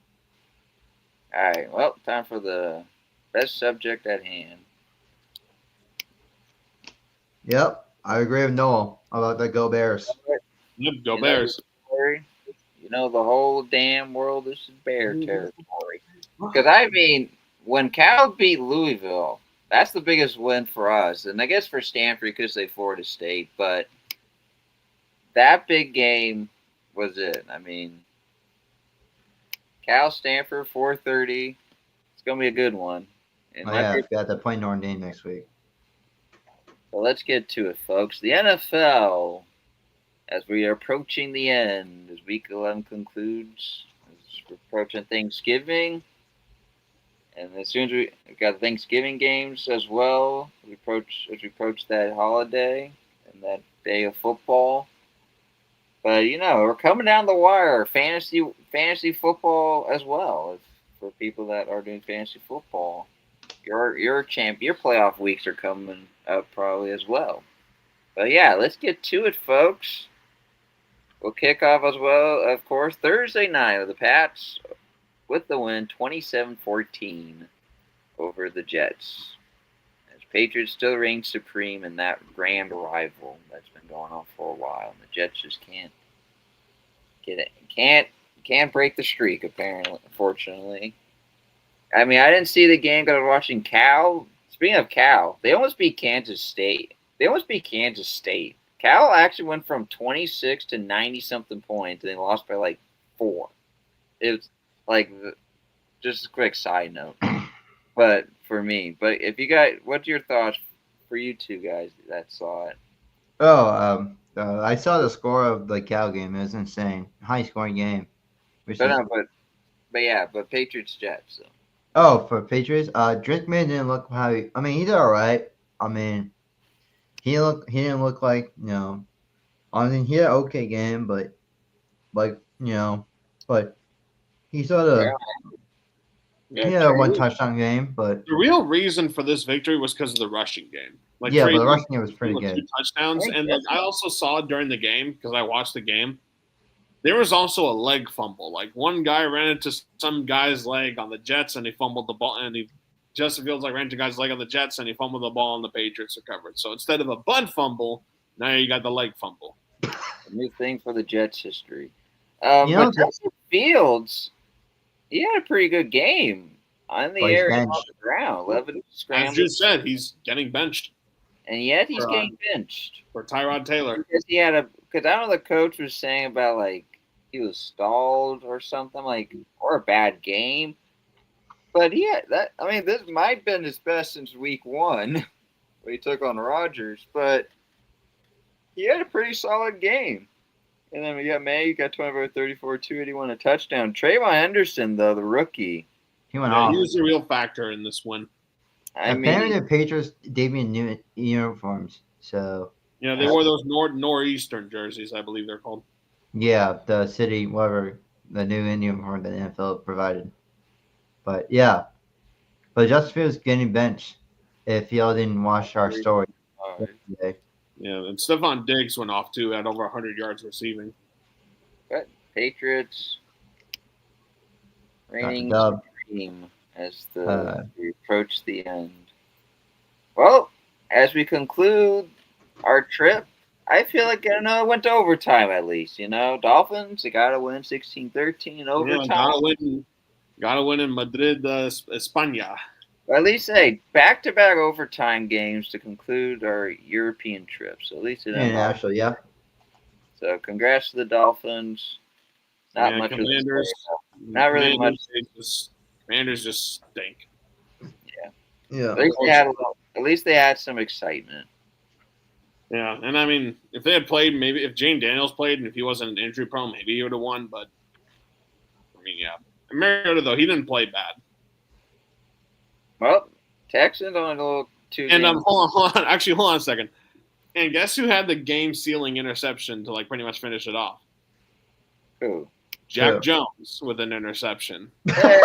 All right, well, time for the best subject at hand. Yep, I agree with Noel about the Go Bears. Yep, go Bears. The whole damn world is Bear territory. Because, I mean, when Cal beat Louisville, that's the biggest win for us. And I guess for Stanford because they Florida State. But that big game was it. I mean, Cal Stanford, 4:30. It's going to be a good one. And I got to play Notre Dame next week. So let's get to it, folks. The NFL, as we are approaching the end, as week 11 concludes, as we're approaching Thanksgiving, and as soon as we've got Thanksgiving games as well, as we approach that holiday and that day of football. But we're coming down the wire, fantasy football as well. for people that are doing fantasy football. Your playoff weeks are coming up probably as well. But yeah, let's get to it, folks. We'll kick off as well, of course, Thursday night with the Pats with the win 27-14 over the Jets. As Patriots still reign supreme in that grand rival that's been going on for a while. And the Jets just can't get it. Can't break the streak, apparently, unfortunately. I mean, I didn't see the game because I was watching Cal. Speaking of Cal, they almost beat Kansas State. Cal actually went from 26 to 90-something points, and they lost by like 4. It was like, just a quick side note. But for me, if you guys, what's your thoughts for you two guys that saw it? Oh, I saw the score of the Cal game. It was insane. High scoring game. But Patriots Jets. So. Oh, for Patriots, Drake May didn't look how I mean, he did all right. I mean, he didn't look like, I mean, he had an okay game, but but he sort of he had a 1 touchdown game, but the real reason for this victory was because of the rushing game. Like, yeah, but the rushing game was pretty good. 2 touchdowns, and I also saw during the game because I watched the game. There was also a leg fumble. Like, one guy ran into some guy's leg on the Jets, and he fumbled the ball. And Justin Fields ran into a guy's leg on the Jets, and he fumbled the ball, and the Patriots recovered. So instead of a butt fumble, now you got the leg fumble. A new thing for the Jets history. But Justin Fields, he had a pretty good game on the air and on the ground. 11 scrambles. As you said, he's getting benched. And yet he's getting benched for Tyrod Taylor because because I don't know, the coach was saying about like he was stalled or something, like, or a bad game. But this might have been his best since week 1 when he took on Rodgers. But he had a pretty solid game. And then we got May, you got 24-34, 281, a touchdown. Trayvon Henderson, though, the rookie, he went off. He was a real factor in this win. Apparently, the Patriots debuted new uniforms, so yeah, they wore those northeastern jerseys, I believe they're called. Yeah, the city, whatever, the new uniform that the NFL provided. But yeah, but Justin Fields getting benched. If y'all didn't watch our story today. Yeah, and Stephon Diggs went off too at over 100 yards receiving. But Patriots reigning supreme as we approach the end. Well, as we conclude our trip, I feel like it went to overtime at least. Dolphins, they got to win 16-13 in overtime. Yeah, gotta win in Madrid, España. At least, back-to-back overtime games to conclude our European trip. So at least actually, yeah. So congrats to the Dolphins. Not much. Commanders. Not really much. Commanders just stink. Yeah. At least they had some excitement. Yeah, and I mean, if they had played, maybe if Jane Daniels played and if he wasn't injury prone, maybe he would have won. But I mean, yeah, Mariota though, he didn't play bad. Well, Texans on a little too. And hold on a second. And guess who had the game-sealing interception to pretty much finish it off? Who? Jack Jones with an interception. Hey,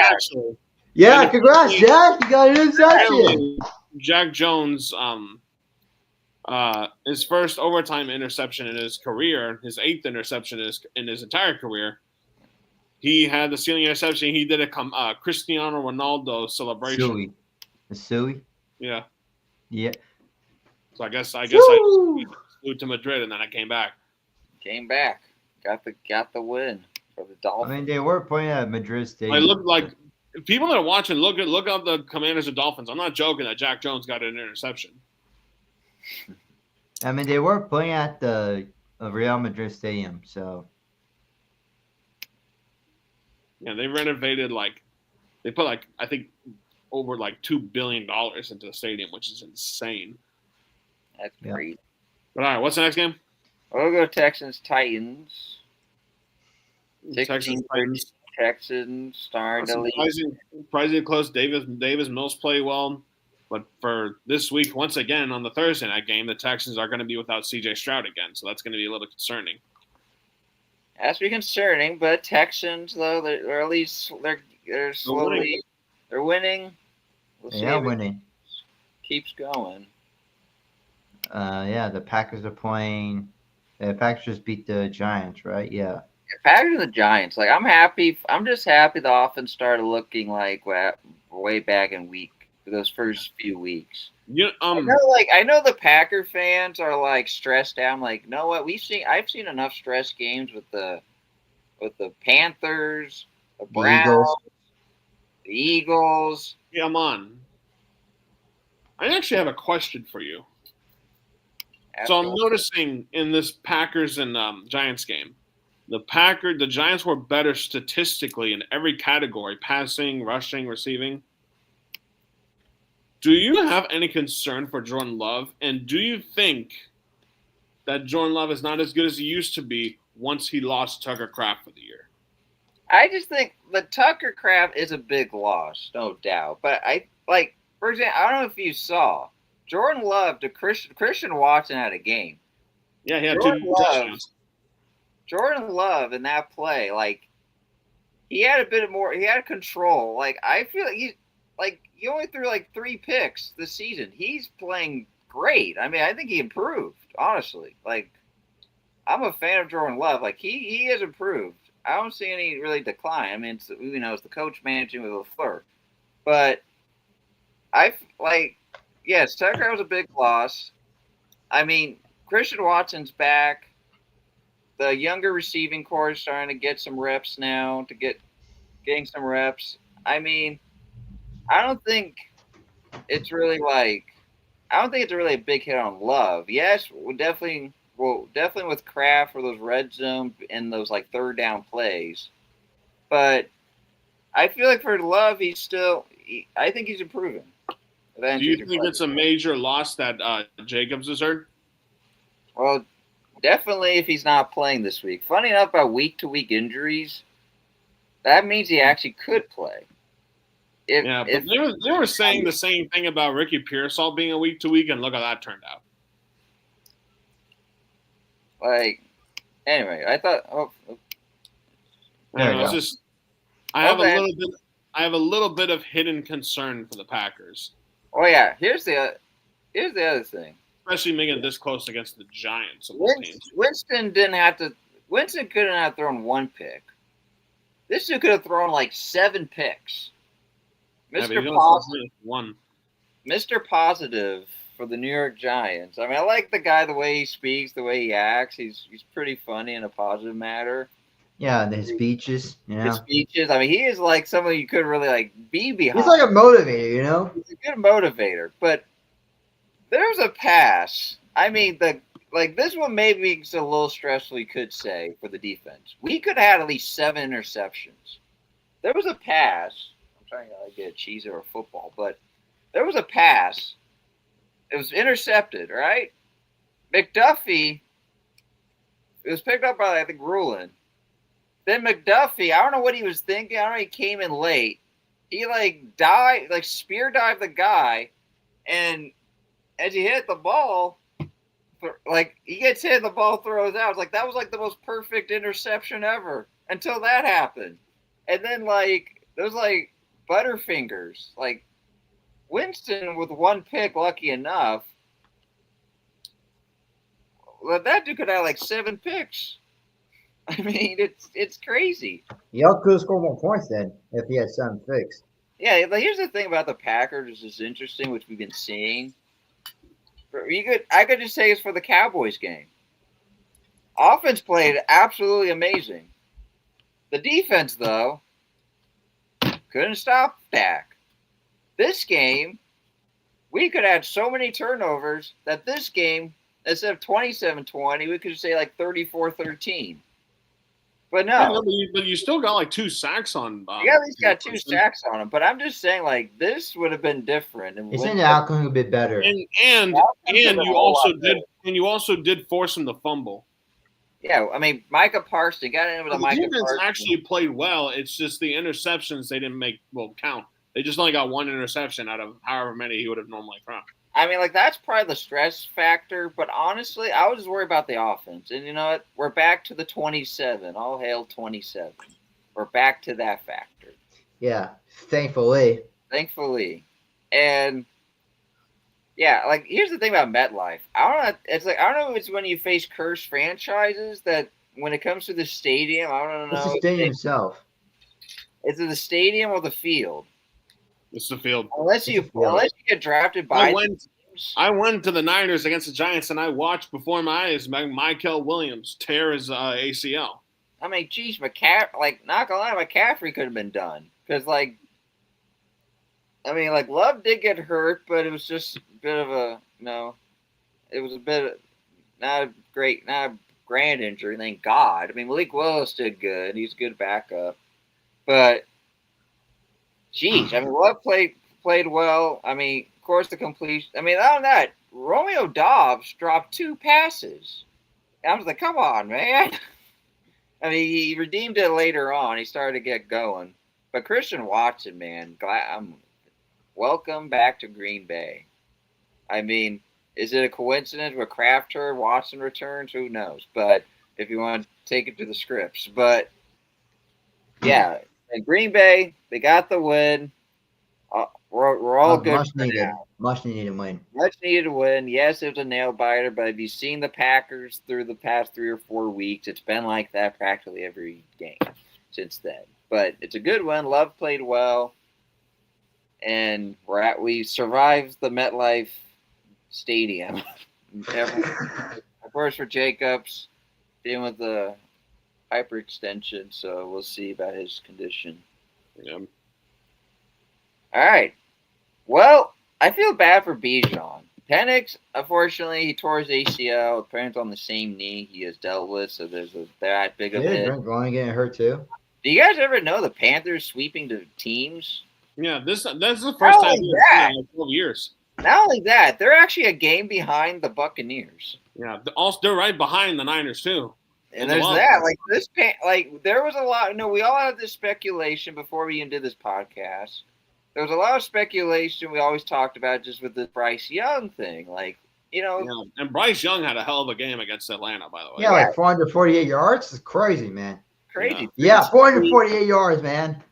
actually. Yeah, congrats, Jack! You got an interception. Jack Jones, his first overtime interception in his career, his 8th interception in his entire career. He had the ceiling interception. He did a Cristiano Ronaldo celebration. Suey? Yeah. Yeah. So I guess I flew to Madrid and then I came back. Got the win for the Dolphins. I mean, they were playing at Madrid Stadium. I look like people that are watching. Look up the Commanders and Dolphins. I'm not joking that Jack Jones got an interception. I mean, they were playing at the Real Madrid Stadium, so. Yeah, they renovated they put I think over $2 billion into the stadium, which is insane. That's great. But all right, what's the next game? We'll go Texans Titans. Texans starting to lead. Surprisingly close. Davis Mills play well, but for this week, once again on the Thursday night game, the Texans are going to be without C.J. Stroud again, so that's going to be a little concerning. Has to be concerning, but Texans though they're at least they're slowly they're winning. We'll see They are if it winning. keeps going. Yeah, the Packers are playing. The Packers just beat the Giants, right? Yeah. Packers and the Giants. Like I'm happy. I'm just happy the offense started looking like way back in those first few weeks. I know the Packer fans are like stressed out. I'm like, know what? I've seen enough stress games with the Panthers, the Browns, Eagles. the Eagles. Yeah, I'm on. I actually have a question for you. So I'm noticing in this Packers and Giants game, the Giants were better statistically in every category: passing, rushing, receiving. Do you have any concern for Jordan Love? And do you think that Jordan Love is not as good as he used to be once he lost Tucker Kraft for the year? I just think the Tucker Kraft is a big loss, no doubt. But for example, I don't know if you saw Jordan Love to Christian Watson had a game. Yeah, he had two touchdowns. Jordan Love in that play, like he had a bit more. He had control. Like I feel like he only threw like 3 picks this season. He's playing great. I mean, I think he improved. Honestly, like I'm a fan of Jordan Love. Like he has improved. I don't see any really decline. I mean, it's the coach managing with LaFleur, but yes, Tucker was a big loss. I mean, Christian Watson's back. The younger receiving core is starting to get some reps now. Getting some reps. I mean, I don't think it's really a big hit on Love. Yes, definitely with Kraft for those red zone and those like third down plays. But I feel like for Love, I think he's improving. Do you think it's a major loss that Jacobs is hurt? Well, definitely if he's not playing this week. Funny enough, about week-to-week injuries, that means he actually could play. But they were saying the same thing about Ricky Pearsall being a week-to-week, and look how that turned out. Anyway, I thought. I have a little bit of hidden concern for the Packers. Oh yeah, here's the other thing. Especially making it this close against the Giants. Winston couldn't have thrown 1 pick. This dude could have thrown like 7 picks. Mr. Positive for the New York Giants. I mean, I like the guy, the way he speaks, the way he acts. He's pretty funny in a positive manner. Yeah, his speeches. His speeches. I mean, he is like someone you could really like be behind. He's like a motivator, He's a good motivator. But there's a pass. I mean, this one maybe is a little stressful, you could say, for the defense. We could have had at least 7 interceptions. There was a pass. I'm trying to get a cheese or a football, but there was a pass. It was intercepted, right? McDuffie, it was picked up by, I think, Rulin. Then McDuffie, I don't know what he was thinking. I don't know, he came in late. He, spear dived the guy, and as he hit the ball, he gets hit, the ball throws out. It's like, that was, the most perfect interception ever until that happened. And then, those, Butterfingers. Winston with 1 pick, lucky enough. Well, that dude could have, 7 picks. I mean, it's crazy. Y'all could have scored more points then if he had 7 picks. Yeah, here's the thing about the Packers is interesting, which we've been seeing. I could just say it's for the Cowboys game. Offense played absolutely amazing. The defense, though, couldn't stop Dak. This game, we could have so many turnovers that this game, instead of 27-20, we could say 34-13. But no. Yeah, but you still got 2 sacks on. Yeah, he's got 2 sacks on him. But I'm just saying, this would have been different. You're saying the outcome would be better. And you also did force him to fumble. Yeah, I mean, Micah Parsons got in with a Micah Parsons. The defense actually played well. It's just the interceptions they didn't count. They just only got 1 interception out of however many he would have normally thrown. I mean, like that's probably the stress factor. But honestly, I was just worried about the offense. And you know what? We're back to the 27. All hail 27. We're back to that factor, Yeah, thankfully. thankfully. And yeah, like here's the thing about MetLife. I don't know. It's like I don't know if it's when you face cursed franchises that when it comes to the stadium, I don't It's the know. stadium itself. Is it the stadium or the field? It's the field. Unless It's you the field. get drafted by I the went. teams. I went to the Niners against the Giants, and I watched before my eyes Michael Williams tear his ACL. I mean, geez, like not gonna lie, McCaffrey could have been done because like. I mean, like Love did get hurt, but it was just a bit of a it was a bit not a grand injury. Thank God. I mean, Malik Willis did good; he's a good backup. But, geez, I mean, Love played well. I mean, of course, the completion. I mean, other than that, Romeo Dobbs dropped 2 passes. I was like, come on, man. I mean, he redeemed it later on. He started to get going. But Christian Watson, man, welcome back to Green Bay. I mean, is it a coincidence with Kraft heard Watson returns? Who knows? But if you want to take it to the scripts. But, yeah, in Green Bay, they got the win. We're all good. Much needed. Much needed win. Much needed win. Yes, it was a nail biter, but have you seen the Packers through the past 3 or 4 weeks? It's been like that practically every game since then. But it's a good one. Love played well. And we survived the MetLife Stadium. Of course, for Jacobs, dealing with the hyperextension, so we'll see about his condition. Yeah. All right. Well, I feel bad for Bijan. Penix, unfortunately, he tore his ACL. Apparently on the same knee he has dealt with, so there's that big of Yeah, it. Brent Grimes getting hurt too. Do you guys ever know the Panthers sweeping the teams? Yeah, that's the first time in like 12 years. Not only that, they're actually a game behind the Buccaneers. Yeah, also they're right behind the Niners too. And there's that. Like there was a lot. We all had this speculation before we even did this podcast. There was a lot of speculation we always talked about just with the Bryce Young thing. Like, Yeah, and Bryce Young had a hell of a game against Atlanta, by the way. Yeah, like 448 yards. It's crazy, man. Crazy. Yeah, 448 yards, man.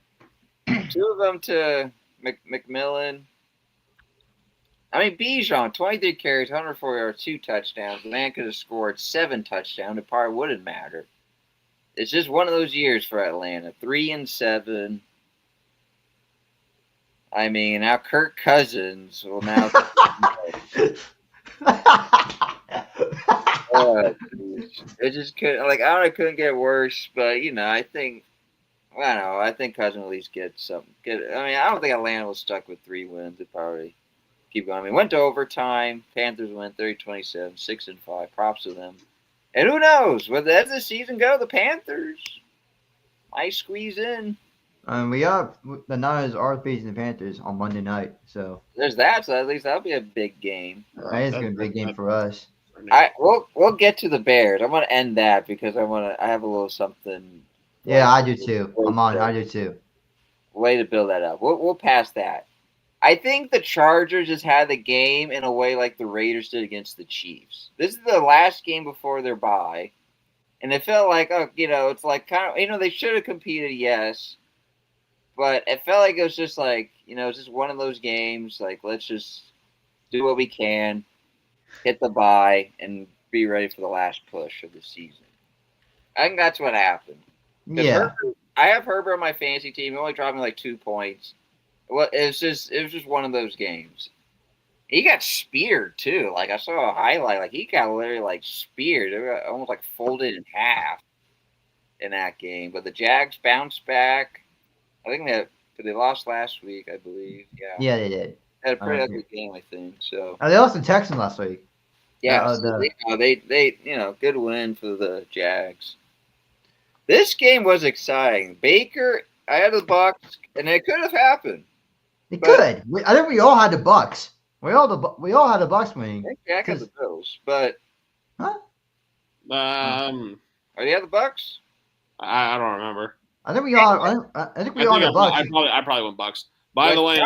2 of them to McMillan. I mean, Bijan, 23 carries, 104 yards, 2 touchdowns. The man could have scored 7 touchdowns. It probably wouldn't matter. It's just one of those years for Atlanta. 3-7. I mean, now Kirk Cousins will now. It just couldn't. Like, I couldn't get worse. But I think. I don't know. I think Cousins at least get something. I mean, I don't think Atlanta was stuck with 3 wins. They probably keep going. I mean, went to overtime. Panthers win 30-27, 6-5. Props to them. And who knows? As the season go, the Panthers might squeeze in. We have the Niners are facing the Panthers on Monday night, so there's that. So at least that'll be a big game. That is going to be a big game for us. We'll get to the Bears. I want to end that because I have a little something. Yeah, I do too. I do too. Way to build that up. We'll pass that. I think the Chargers just had the game in a way like the Raiders did against the Chiefs. This is the last game before their bye, and it felt like it's like kind of they should have competed, yes, but it felt like it was just like it's just one of those games. Like let's just do what we can, hit the bye, and be ready for the last push of the season. I think that's what happened. Yeah. I have Herbert on my fantasy team. He only dropped me like 2 points. Well, it was just one of those games. He got speared too. Like I saw a highlight. Like he got literally like speared. They were almost like folded in half in that game. But the Jags bounced back. I think they lost last week, I believe. Yeah. Yeah, they did. Had a pretty ugly game, I think. So. They lost to Texans last week. Yeah. They good win for the Jags. This game was exciting. Baker, I had the Bucs, and it could have happened. It could. I think we all had the Bucs. We all had the Bucs winning. I think Jack had the Bills, but huh? Are you at the Bucs? I don't remember. I think we all. I think we all had the Bucs. I probably went Bucs, By the way,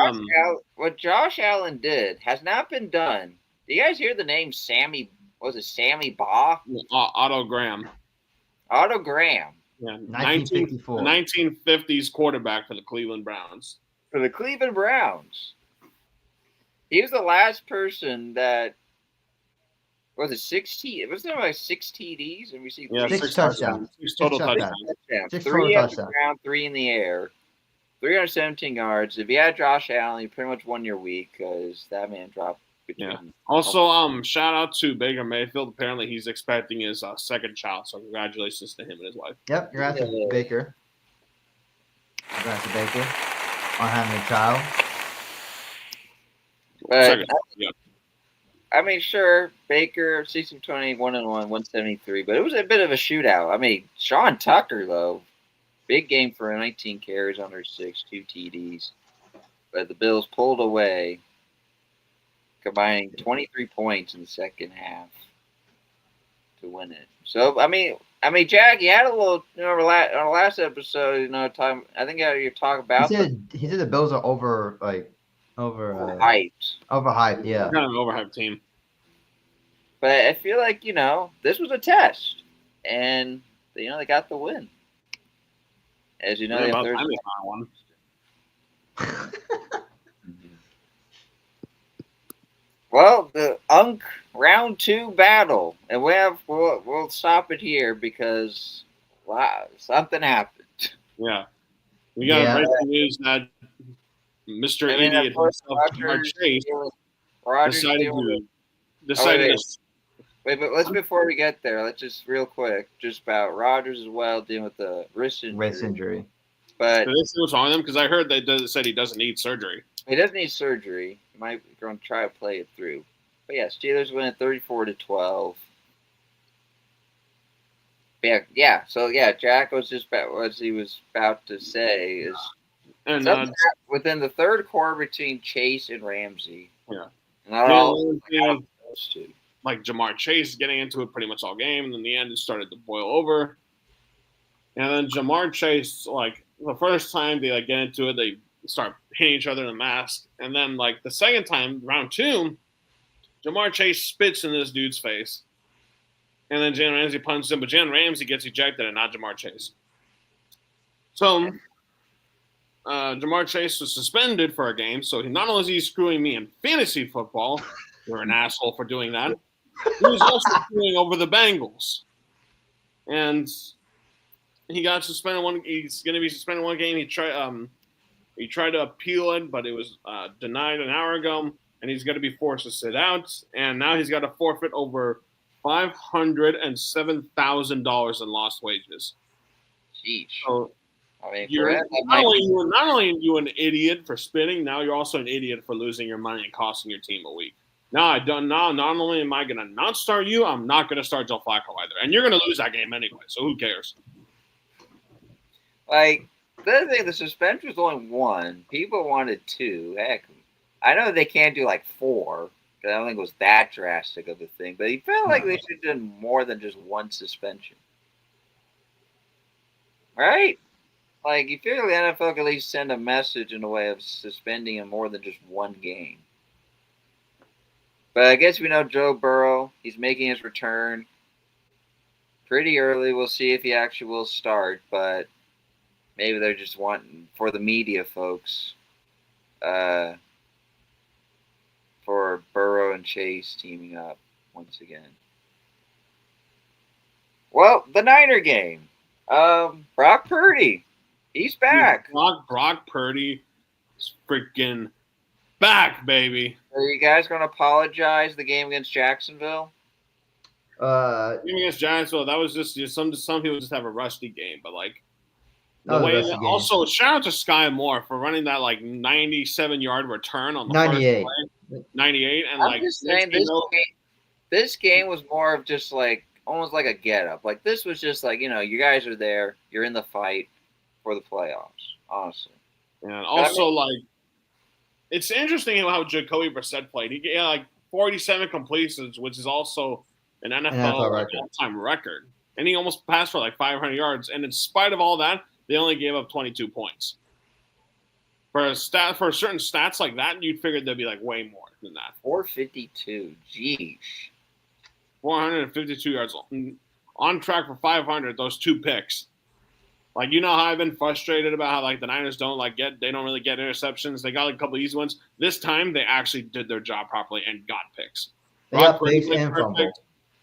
what Josh Allen did has not been done. Do you guys hear the name Sammy? Was it Sammy Baugh? Otto Graham. Otto Graham. Yeah, 1954. 1950s quarterback for the Cleveland Browns. For the Cleveland Browns. He was the last person that was it 16? Was there like 6 TDs? And we see six touchdowns. 6 total touchdowns. 3 on the ground, 3 in the air. 317 yards. If you had Josh Allen, you pretty much won your week because that man dropped. Yeah. Also, shout out to Baker Mayfield. Apparently, he's expecting his second child. So, congratulations to him and his wife. Yep, congrats to Baker. Congrats to Baker on having a child. But, I mean, sure, Baker, 16-20, 1-1, 173, but it was a bit of a shootout. I mean, Sean Tucker, though, big game for him, 19 carries, under 6, 2 TDs. But the Bills pulled away, combining 23 points in the second half to win it. So, I mean, Jack, you had a little, on our last episode, time. I think you talk about. He said the Bills are overhyped. Overhyped, yeah. Kind of an overhyped team. But I feel like this was a test, and they got the win. As you know, they have Thursday. One. Well, the round 2 battle, and we'll stop it here because something happened. Yeah, we got breaking news that Mr. Idiot himself, Ja'Marr Chase, decided. Wait, but before we get there, let's just real quick, just about Rodgers as well, dealing with the wrist injury. But what's wrong with him? Because I heard they said he doesn't need surgery. He doesn't need surgery. He might going to try to play it through. But yeah, Steelers win at 34-12. Yeah. So yeah, Jack was just what he was about to say is within the third quarter between Chase and Ramsey. Yeah. Not all those two. Like Ja'Marr Chase getting into it pretty much all game, and in the end it started to boil over. And then Ja'Marr Chase, like the first time they get into it, they start hitting each other in the mask. And then the second time, round 2, Ja'Marr Chase spits in this dude's face. And then Jalen Ramsey punches him, but Jalen Ramsey gets ejected and not Ja'Marr Chase. So Ja'Marr Chase was suspended for a game. So not only is he screwing me in fantasy football, you're an asshole for doing that, he was also screwing over the Bengals. And he got suspended he's going to be suspended one game. He tried to appeal it, but it was denied an hour ago, and he's going to be forced to sit out. And now he's got to forfeit over $507,000 in lost wages. Jeez. So not only are you an idiot for spitting, now you're also an idiot for losing your money and costing your team a week. Not only am I going to not start you, I'm not going to start Joe Flacco either. And you're going to lose that game anyway, so who cares? The other thing, the suspension was only 1. People wanted 2. Heck, I know they can't do 4, because I don't think it was that drastic of a thing. But he felt like they should have done more than just 1 suspension. Right? You figure the NFL could at least send a message in a way of suspending him more than just 1 game. But I guess we know Joe Burrow. He's making his return pretty early. We'll see if he actually will start, but maybe they're just wanting for the media folks, for Burrow and Chase teaming up once again. Well, the Niner game. Brock Purdy, he's back. Brock Purdy is freaking back, baby. Are you guys going to apologize the game against Jacksonville? Game against Jacksonville, that was just some people just have a rusty game, but also shout out to Sky Moore for running that 97-yard return on the 98. first play. 98 and I'm just saying this game was more of just almost like a get up. This was just you guys are there, you're in the fight for the playoffs, honestly. And also it's interesting how Jacoby Brissett played. He had 47 completions, which is also an NFL all-time record. And he almost passed for 500 yards. And in spite of all that, they only gave up 22 points. for certain stats like that, you'd figure there'd be like way more than that. 452. Jeez. 452 yards, on track for 500. Those 2 picks. Like, you know how I've been frustrated about how like the Niners don't really get interceptions. They got like a couple easy ones. This time they actually did their job properly and got picks. They got picks and fumble.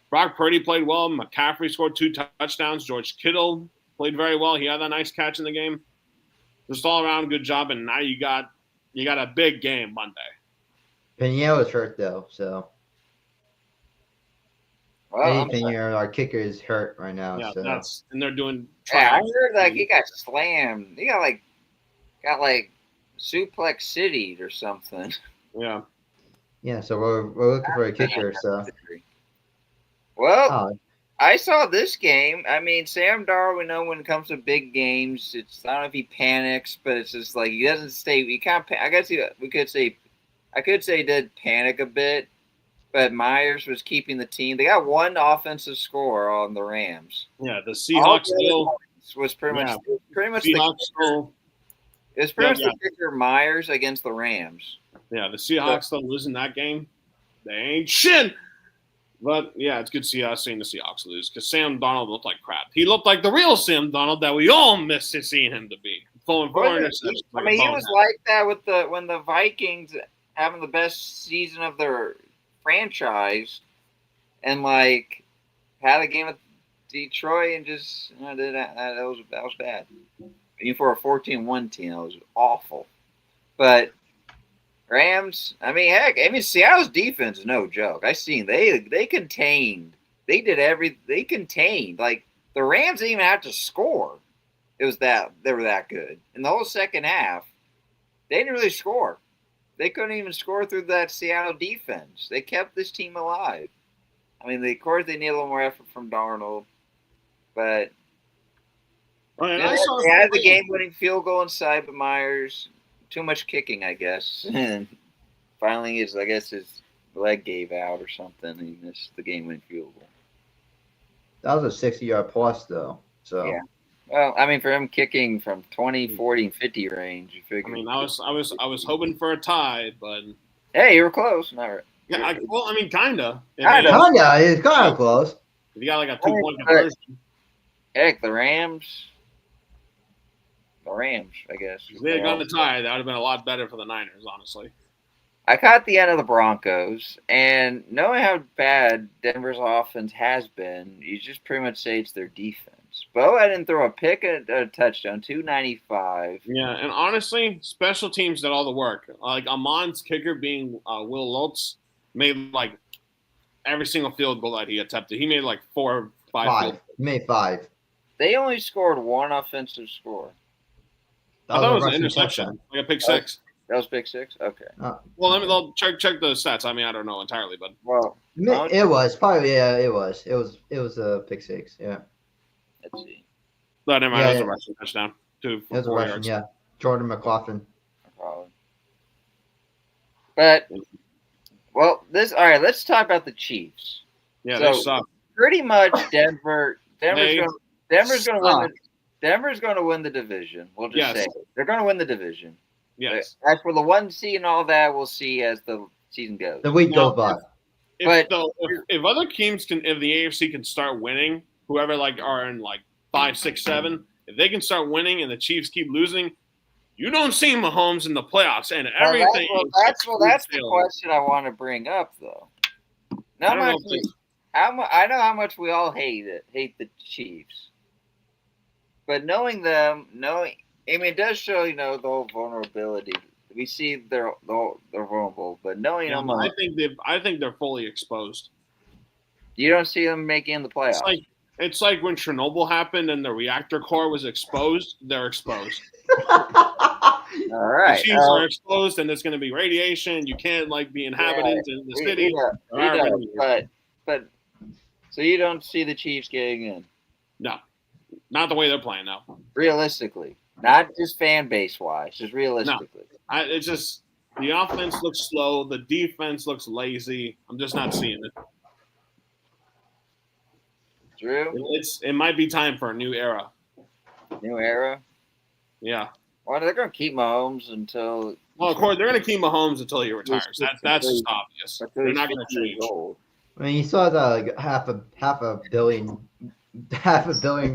Brock Purdy played well. McCaffrey scored 2 touchdowns. George Kittle played very well. He had that nice catch in the game. Just all around good job. And now you got a big game Monday. Pinier was hurt though, so. Well, our kicker is hurt right now. Yeah, so. and they're doing. Yeah, I heard like he got slammed. He got like suplex city or something. Yeah. Yeah, so we're looking for a kicker. So. Well, I saw this game. I mean, Sam Darnold, we know when it comes to big games, it's I don't know if he panics, but it's just like he doesn't stay. He can't. I guess I could say he did panic a bit, but Myers was keeping the team. They got 1 offensive score on the Rams. Yeah, the Seahawks still was pretty much Seahawks still. It's pretty much the kicker Myers against the Rams. Yeah, the Seahawks still losing that game. They ain't shit. But, yeah, it's good to see us seeing the Seahawks lose because Sam Darnold looked like crap. He looked like the real Sam Darnold that we all missed seeing him to be. Throwing 4 interceptions. I mean, he was like that when the Vikings having the best season of their franchise and, like, had a game with Detroit and just that was bad. Even for a 14-1 team, that was awful. But Rams, Seattle's defense is no joke. I seen they contained. They contained. Like the Rams didn't even have to score. They were that good. In the whole second half, they didn't really score. They couldn't even score through that Seattle defense. They kept this team alive. I mean, of course, they need a little more effort from Darnold, but they had the game-winning field goal inside, but Myers. Too much kicking, I guess. And finally, his leg gave out or something. And he missed the game-winning field goal. That was a 60-yard plus, though. So yeah. Well, I mean, for him kicking from 20, 40, and 50 range, you figure. I mean, I was hoping for a tie, but hey, you were close. Not right. Yeah, kinda. Kinda, it's kind of close. You got like a 2-point conversion. Heck, the Rams, I guess. If they had gone to tie, that would have been a lot better for the Niners, honestly. I caught the end of the Broncos, and knowing how bad Denver's offense has been, you just pretty much say it's their defense. Bo didn't throw a pick, a touchdown, 295. Yeah, and honestly, special teams did all the work. Like Amon's kicker being Will Lutz made like every single field goal that he attempted. He made like 4 or 5. He made 5. They only scored 1 offensive score. I thought it was an interception, like a pick 6. That was pick 6? Okay. Well, I'll check the stats. I mean, I don't know entirely, but it was probably it was a pick 6. Yeah. Let's see. No, never mind. It was a rushing touchdown. It was a rushing, yeah. Jordan McLaughlin. But all right. Let's talk about the Chiefs. Yeah, they suck. Pretty much, Denver's going to win the division. We'll just say it. They're going to win the division. Yes. As for the 1 seed and all that, we'll see as the season goes. The week goes by. If other teams if the AFC can start winning, whoever are in 5, 6, 7, if they can start winning and the Chiefs keep losing, you don't see Mahomes in the playoffs and everything. That's the question I want to bring up, though. I know how much we all hate the Chiefs, but knowing them, it does show the whole vulnerability. We see they're vulnerable, but knowing them, I think they're fully exposed. You don't see them making the playoffs. It's like when Chernobyl happened and the reactor core was exposed. They're exposed. All right. The Chiefs are exposed, and there's going to be radiation. You can't be inhabitants in the city. But so you don't see the Chiefs getting in? No, not the way they're playing now. Realistically, not just fan base wise, just realistically. No, it's just the offense looks slow. The defense looks lazy. I'm just not seeing it. Drew? It might be time for a new era. New era? Yeah. Well, they're going to keep Mahomes until. Well, of course, they're going to keep Mahomes until he retires. He's- That's just he's- obvious. until They're he's not going to 50 years change. old. I mean, he still has like half a billion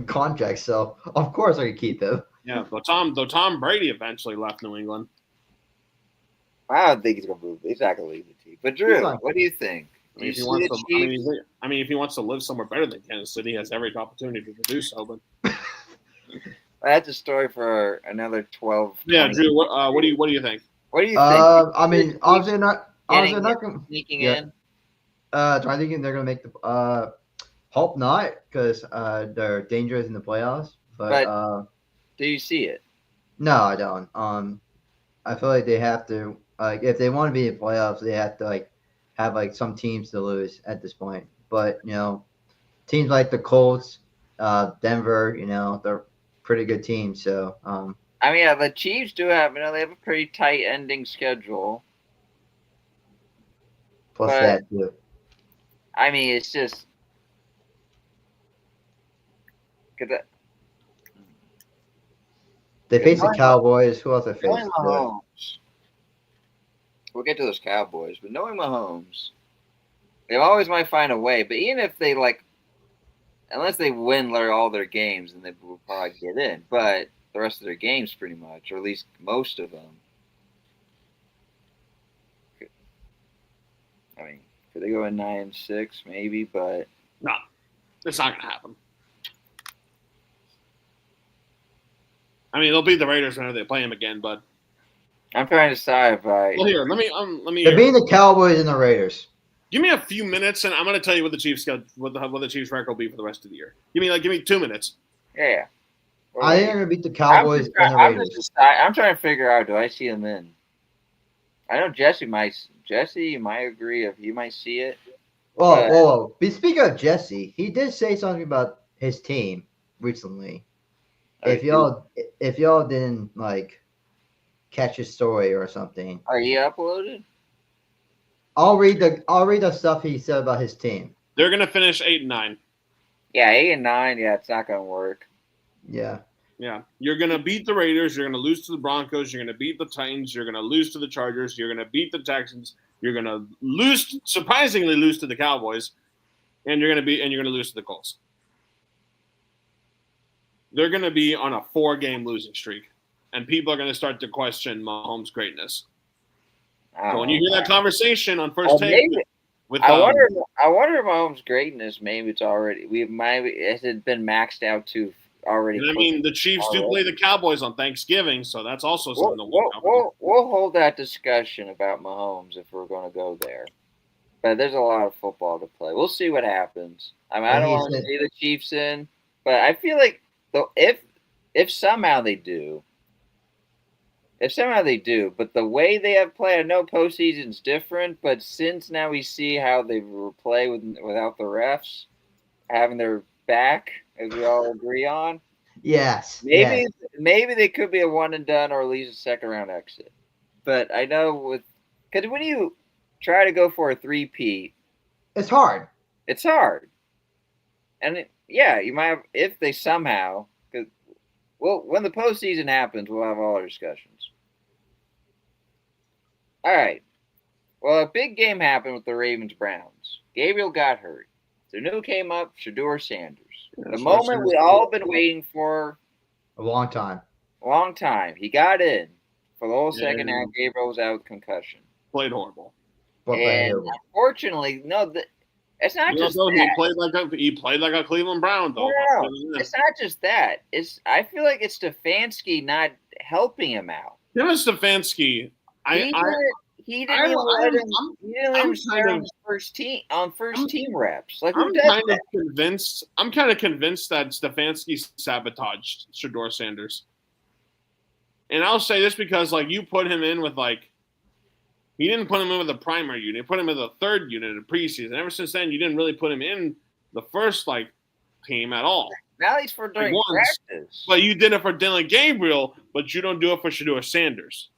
contract, so of course I could keep him. Yeah, though Tom Brady eventually left New England. I don't think he's going to move. He's not going to leave the team. But Drew, what do you think? I mean, if he wants to, if he wants to live somewhere better than Kansas City, he has every opportunity to do so. But that's a story for another 12. Yeah, Drew, what do you think? What do you think? I mean, obviously not sneaking yeah. in. Do I think they're gonna make the hope not because they're dangerous in the playoffs. But do you see it? No, I don't. I feel like they have to if they want to be in playoffs, they have to have some teams to lose at this point. But teams like the Colts, Denver, they're pretty good teams. So I mean, the Chiefs do have they have a pretty tight ending schedule. Plus that too. I mean, it's just they face the Cowboys. Who else they face? Knowing Mahomes, we'll get to those Cowboys, but knowing Mahomes, they always might find a way. But even if they unless they win all their games, then they will probably get in. But the rest of their games, pretty much, or at least most of them. I mean, could they go in 9-6 maybe? But no, it's not going to happen. I mean, they'll beat the Raiders whenever they play them again, but I'm trying to decide if Well, here, let me. They're beating the Cowboys and the Raiders. Give me a few minutes, and I'm going to tell you what the Chiefs what the Chiefs' record will be for the rest of the year. Give me 2 minutes. Yeah. I think they're going to beat the Cowboys and the Raiders. I'm trying to figure out, do I see them in? I know Jesse might agree if he might see it. Whoa. Speaking of Jesse, he did say something about his team recently. If y'all didn't catch his story or something. Are you uploaded? I'll read the stuff he said about his team. They're gonna finish 8-9. Yeah, 8-9. Yeah, it's not gonna work. Yeah. Yeah. You're gonna beat the Raiders. You're gonna lose to the Broncos. You're gonna beat the Titans. You're gonna lose to the Chargers. You're gonna beat the Texans. You're gonna surprisingly lose to the Cowboys, and you're gonna lose to the Colts. They're gonna be on a 4-game losing streak, and people are gonna start to question Mahomes' greatness. So when you hear that conversation on First Take, I wonder if Mahomes' greatness, maybe it's already has it been maxed out to already. I mean, the Chiefs do play the Cowboys on Thanksgiving, so that's also something to look out for. We'll hold that discussion about Mahomes if we're going to go there. But there's a lot of football to play. We'll see what happens. I mean, I don't want to see the Chiefs in, but I feel like if somehow they do. But the way they have played, I know postseason's different, but since now we see how they play without the refs having their back, as we all agree on. Yes. Maybe they could be a one and done or at least a second round exit. But I know because when you try to go for a 3-peat, it's hard. It's hard, and you might have if they somehow. Well, when the postseason happens, we'll have all our discussions. All right. Well, a big game happened with the Ravens-Browns. Gabriel got hurt. Sanu came up, Shedeur Sanders. The moment we all been waiting for. A long time. He got in. For the whole second half, Gabriel was out with concussion. Played horrible. And unfortunately, it's not just that. He played like a Cleveland Brown, though. No, it's not just that. I feel like it's Stefanski not helping him out. Him and Stefanski, he didn't let him start on first team reps. I'm kind of convinced that Stefanski sabotaged Shedeur Sanders. And I'll say this because you put him in with he didn't put him in with the primary unit. He put him in the third unit in preseason. Ever since then, you didn't really put him in the first team at all. Now he's for during practice. But you did it for Dylan Gabriel, but you don't do it for Shedeur Sanders.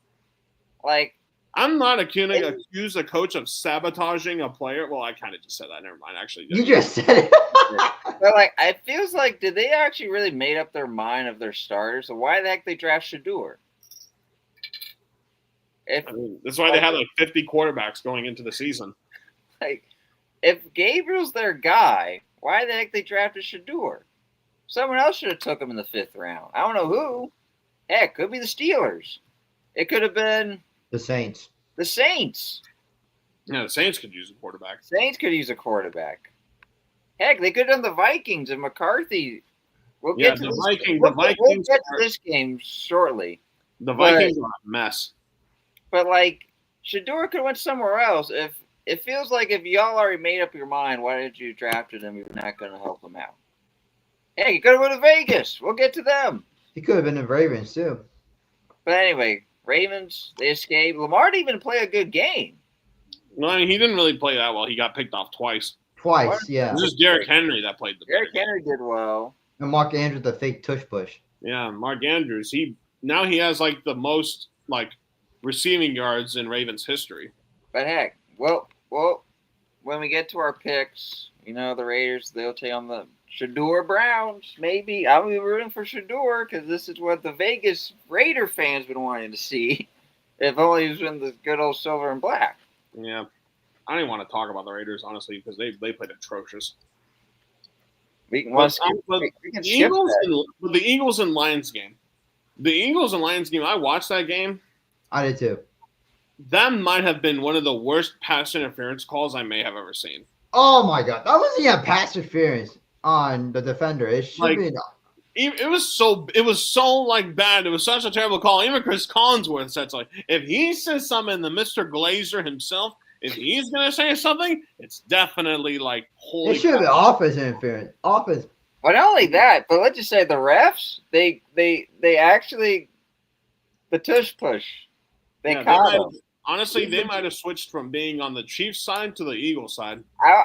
I'm not accused a coach of sabotaging a player. Well, I kind of just said that. Never mind. Actually, you just said it. But it feels like did they actually really made up their mind of their starters? So why the heck they draft Shedeur? If I mean, that's why they had like 50 quarterbacks going into the season. like if Gabriel's their guy, why the heck they drafted Shador? Someone else should have took him in the 5th round. I don't know who. Heck, could be the Steelers. It could have been The Saints. the Saints. Yeah, the Saints could use a quarterback. Saints could use a quarterback. Heck, they could have done the Vikings and McCarthy. We'll Yeah, get to the this, Vikings. we'll, The we'll Vikings. get to this game shortly. The Vikings are a mess. But like Shador could have went somewhere else. If it feels like if y'all already made up your mind, why did you draft him? You're not going to help him out. Hey, you could have went to Vegas. We'll get to them. He could have been the Ravens too. But anyway, Ravens, they escaped. Lamar didn't even play a good game. No, I mean, he didn't really play that well. He got picked off twice. Twice, yeah. It was just Derrick Henry that played the Derrick better. Henry did well. And Mark Andrews, the fake tush push. Yeah, Mark Andrews. He has like the most like receiving yards in Ravens history. But heck, well, when we get to our picks, the Raiders, they'll take on the Shador Browns. Maybe I'll be rooting for Shador because this is what the Vegas Raider fans been wanting to see. If only he was in the good old silver and black. Yeah, I don't even want to talk about the Raiders honestly because they played atrocious. We can, But we can the skip Eagles that. and the Eagles and Lions game. The Eagles and Lions game. I watched that game. I did too. That might have been one of the worst pass interference calls I may have ever seen. Oh my god, that wasn't even pass interference on the defender. It should Like- be. It was so like bad. It was such a terrible call. Even Chris Collinsworth said like, if he says something, the Mr. Glazer himself, if he's gonna say something, it's definitely like holy. It should have been crap. offense interference. Offense. But not only that, but let's just say the refs, they actually the tush push. They Yeah, caught might- him. honestly, they might have switched from being on the Chiefs side to the Eagles side. I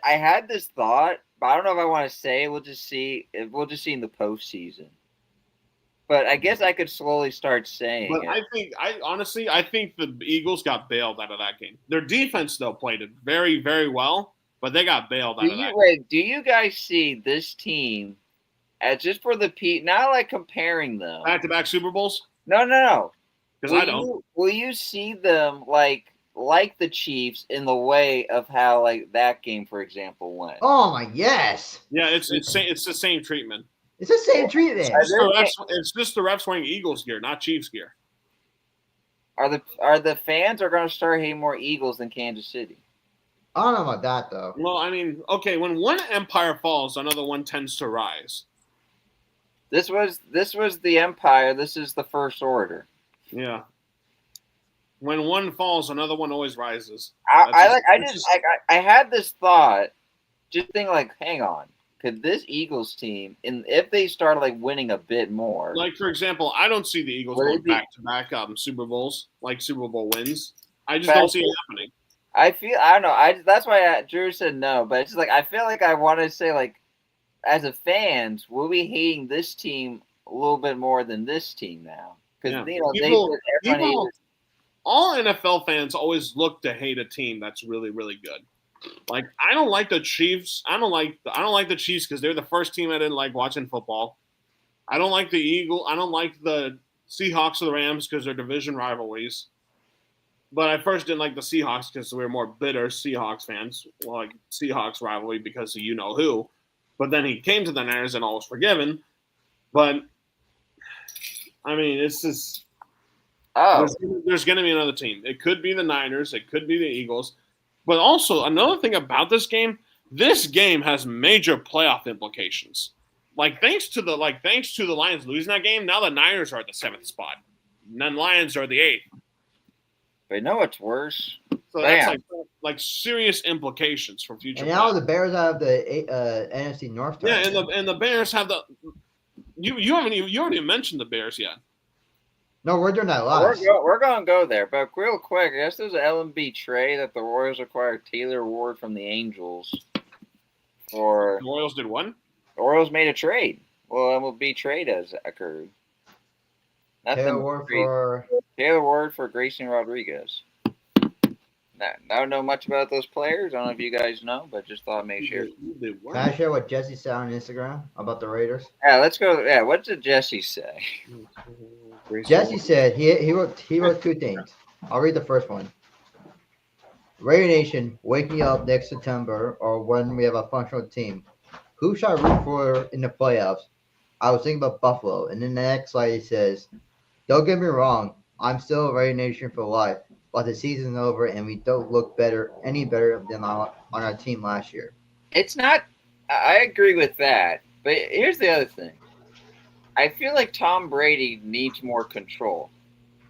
had this thought, but I don't know if I want to say it. We'll just see in the postseason. But I guess I could slowly start saying But it. I think the Eagles got bailed out of that game. Their defense though played it very, very well, but they got bailed out of that. Do you guys see this team as just for the not like comparing them? Back-to-back Super Bowls? No. Because I don't. Will you see them like the Chiefs in the way of how like that game, for example, went? Oh my yes. Yeah, it's the same treatment. It's the same treatment. It's just the refs wearing Eagles gear, not Chiefs gear. Are the fans are going to start hating more Eagles than Kansas City? I don't know about that though. Well, I mean, okay, when one empire falls, another one tends to rise. This was the Empire. This is the First Order. Yeah. When one falls, another one always rises. I had this thought, just think like, hang on, could this Eagles team, if they started like winning a bit more, Like for example, I don't see the Eagles Would going it be- back to back Super Bowls, like Super Bowl wins. I just don't see it happening. I don't know. That's why Drew said no, but it's just like I feel like I want to say like, as a fans, we'll be hating this team a little bit more than this team now because People- All NFL fans always look to hate a team that's really, really good. Like I don't like the Chiefs. I don't like the Chiefs because they're the first team I didn't like watching football. I don't like the Eagles. I don't like the Seahawks or the Rams because they're division rivalries. But I first didn't like the Seahawks because we were more bitter Seahawks fans, like Seahawks rivalry because of you know who. But then he came to the Niners and all was forgiven. But I mean, it's just there's going to be another team. It could be the Niners. It could be the Eagles. But also another thing about this game has major playoff implications. Thanks to the Lions losing that game, now the Niners are at the 7th spot. And then Lions are the 8th. But you know what's worse? So that's like serious implications for future. And now playoffs. the Bears have the NFC North. Yeah, title. and the Bears have the. You already mentioned the Bears yet. No, we're doing that last. We're going to go there, but real quick, I guess there's an LMB trade that the Royals acquired Taylor Ward from the Angels. The Royals did one. The Royals made a trade. Well, MLB trade has occurred. Taylor Ward for Grayson Rodriguez. I don't know much about those players. I don't know if you guys know, but just thought I'd make sure. They were. Can I share what Jesse said on Instagram about the Raiders? Yeah, let's go. Yeah, what did Jesse say? Jesse said he wrote two things. I'll read the first one. Raider Nation, wake me up next September or when we have a functional team. Who should I root for in the playoffs? I was thinking about Buffalo. And then the next slide he says, don't get me wrong, I'm still a Raider Nation for life, but the season's over and we don't look any better than on our team last year. It's not. I agree with that, but here's the other thing. I feel like Tom Brady needs more control.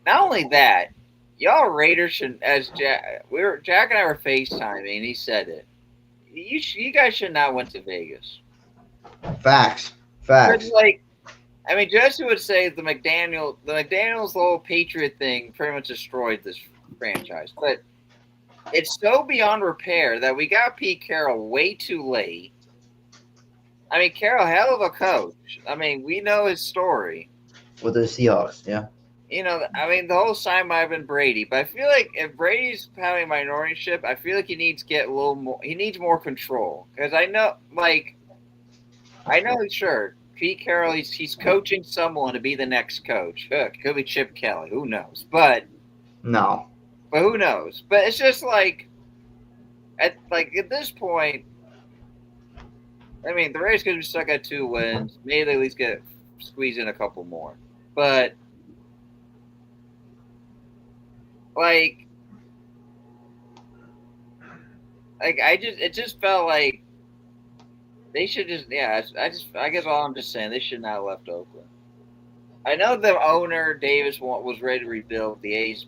Not only that, y'all Raiders should. Jack and I were FaceTiming, and he said it. You guys should not went to Vegas. Facts. It's like, I mean, Jesse would say the McDaniels whole Patriot thing pretty much destroyed this franchise, but it's so beyond repair that we got Pete Carroll way too late. I mean, Carroll, hell of a coach. I mean, we know his story. With the Seahawks, yeah. You know, I mean, the whole sign might have been Brady, but I feel like if Brady's having a minority ship, I feel like he needs to get a little more. He needs more control because I know, sure, Pete Carroll, he's coaching someone to be the next coach. It could be Chip Kelly, who knows? But who knows? But it's just like, at this point, I mean, the Raiders could be stuck at 2 wins. Maybe they at least squeeze in a couple more. But it just felt like they should just, I guess all I'm just saying, they should not have left Oakland. I know the owner, Davis, was ready to rebuild. The A's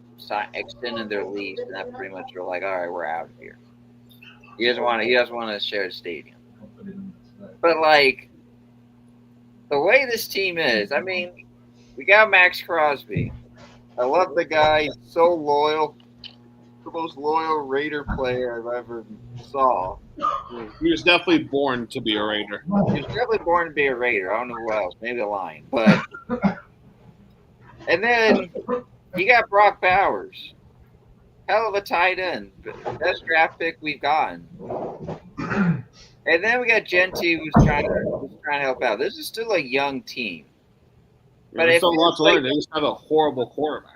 extended their lease, and that pretty much were like, all right, we're out of here. He doesn't want to share the stadium. But, the way this team is, I mean, we got Max Crosby. I love the guy. He's so loyal. The most loyal Raider player I've ever saw. He was definitely born to be a Raider. He was definitely born to be a Raider. I don't know who else. Maybe a Lion. But and then you got Brock Bowers. Hell of a tight end. Best draft pick we've gotten. And then we got Genty who's trying to help out. This is still a young team. But there's still a lot to learn. They just have a horrible quarterback.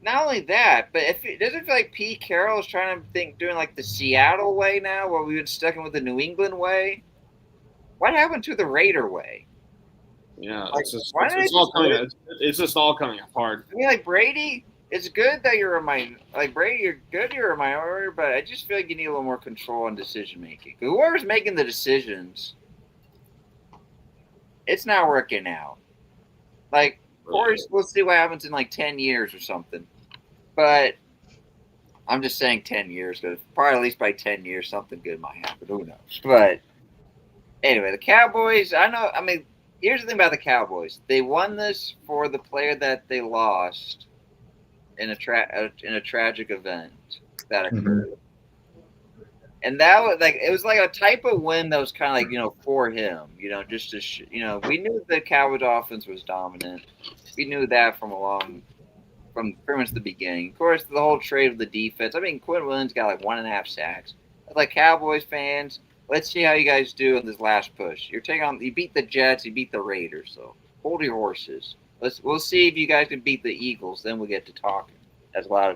Not only that, but it doesn't feel like Pete Carroll is trying to doing like the Seattle way now, where we've been stuck in with the New England way. What happened to the Raider way? Yeah, it's just all coming apart. I mean, Brady, it's good that you're a Brady, you're good, you're a minority, but I just feel like you need a little more control on decision making. Whoever's making the decisions, it's not working out. Of course, we'll see what happens in 10 years or something. But I'm just saying 10 years, because probably at least by 10 years, something good might happen. Who knows? But anyway, the Cowboys, here's the thing about the Cowboys. They won this for the player that they lost in a tragic event that occurred. Mm-hmm. And that was it was like a type of win that was kind of for him, just to we knew the Cowboys offense was dominant. We knew that from pretty much the beginning. Of course, the whole trade of the defense. I mean, Quinn Williams got 1.5 sacks. Cowboys fans, let's see how you guys do in this last push. You beat the Jets, you beat the Raiders, so hold your horses. We'll see if you guys can beat the Eagles. Then we'll get to talking, as a lot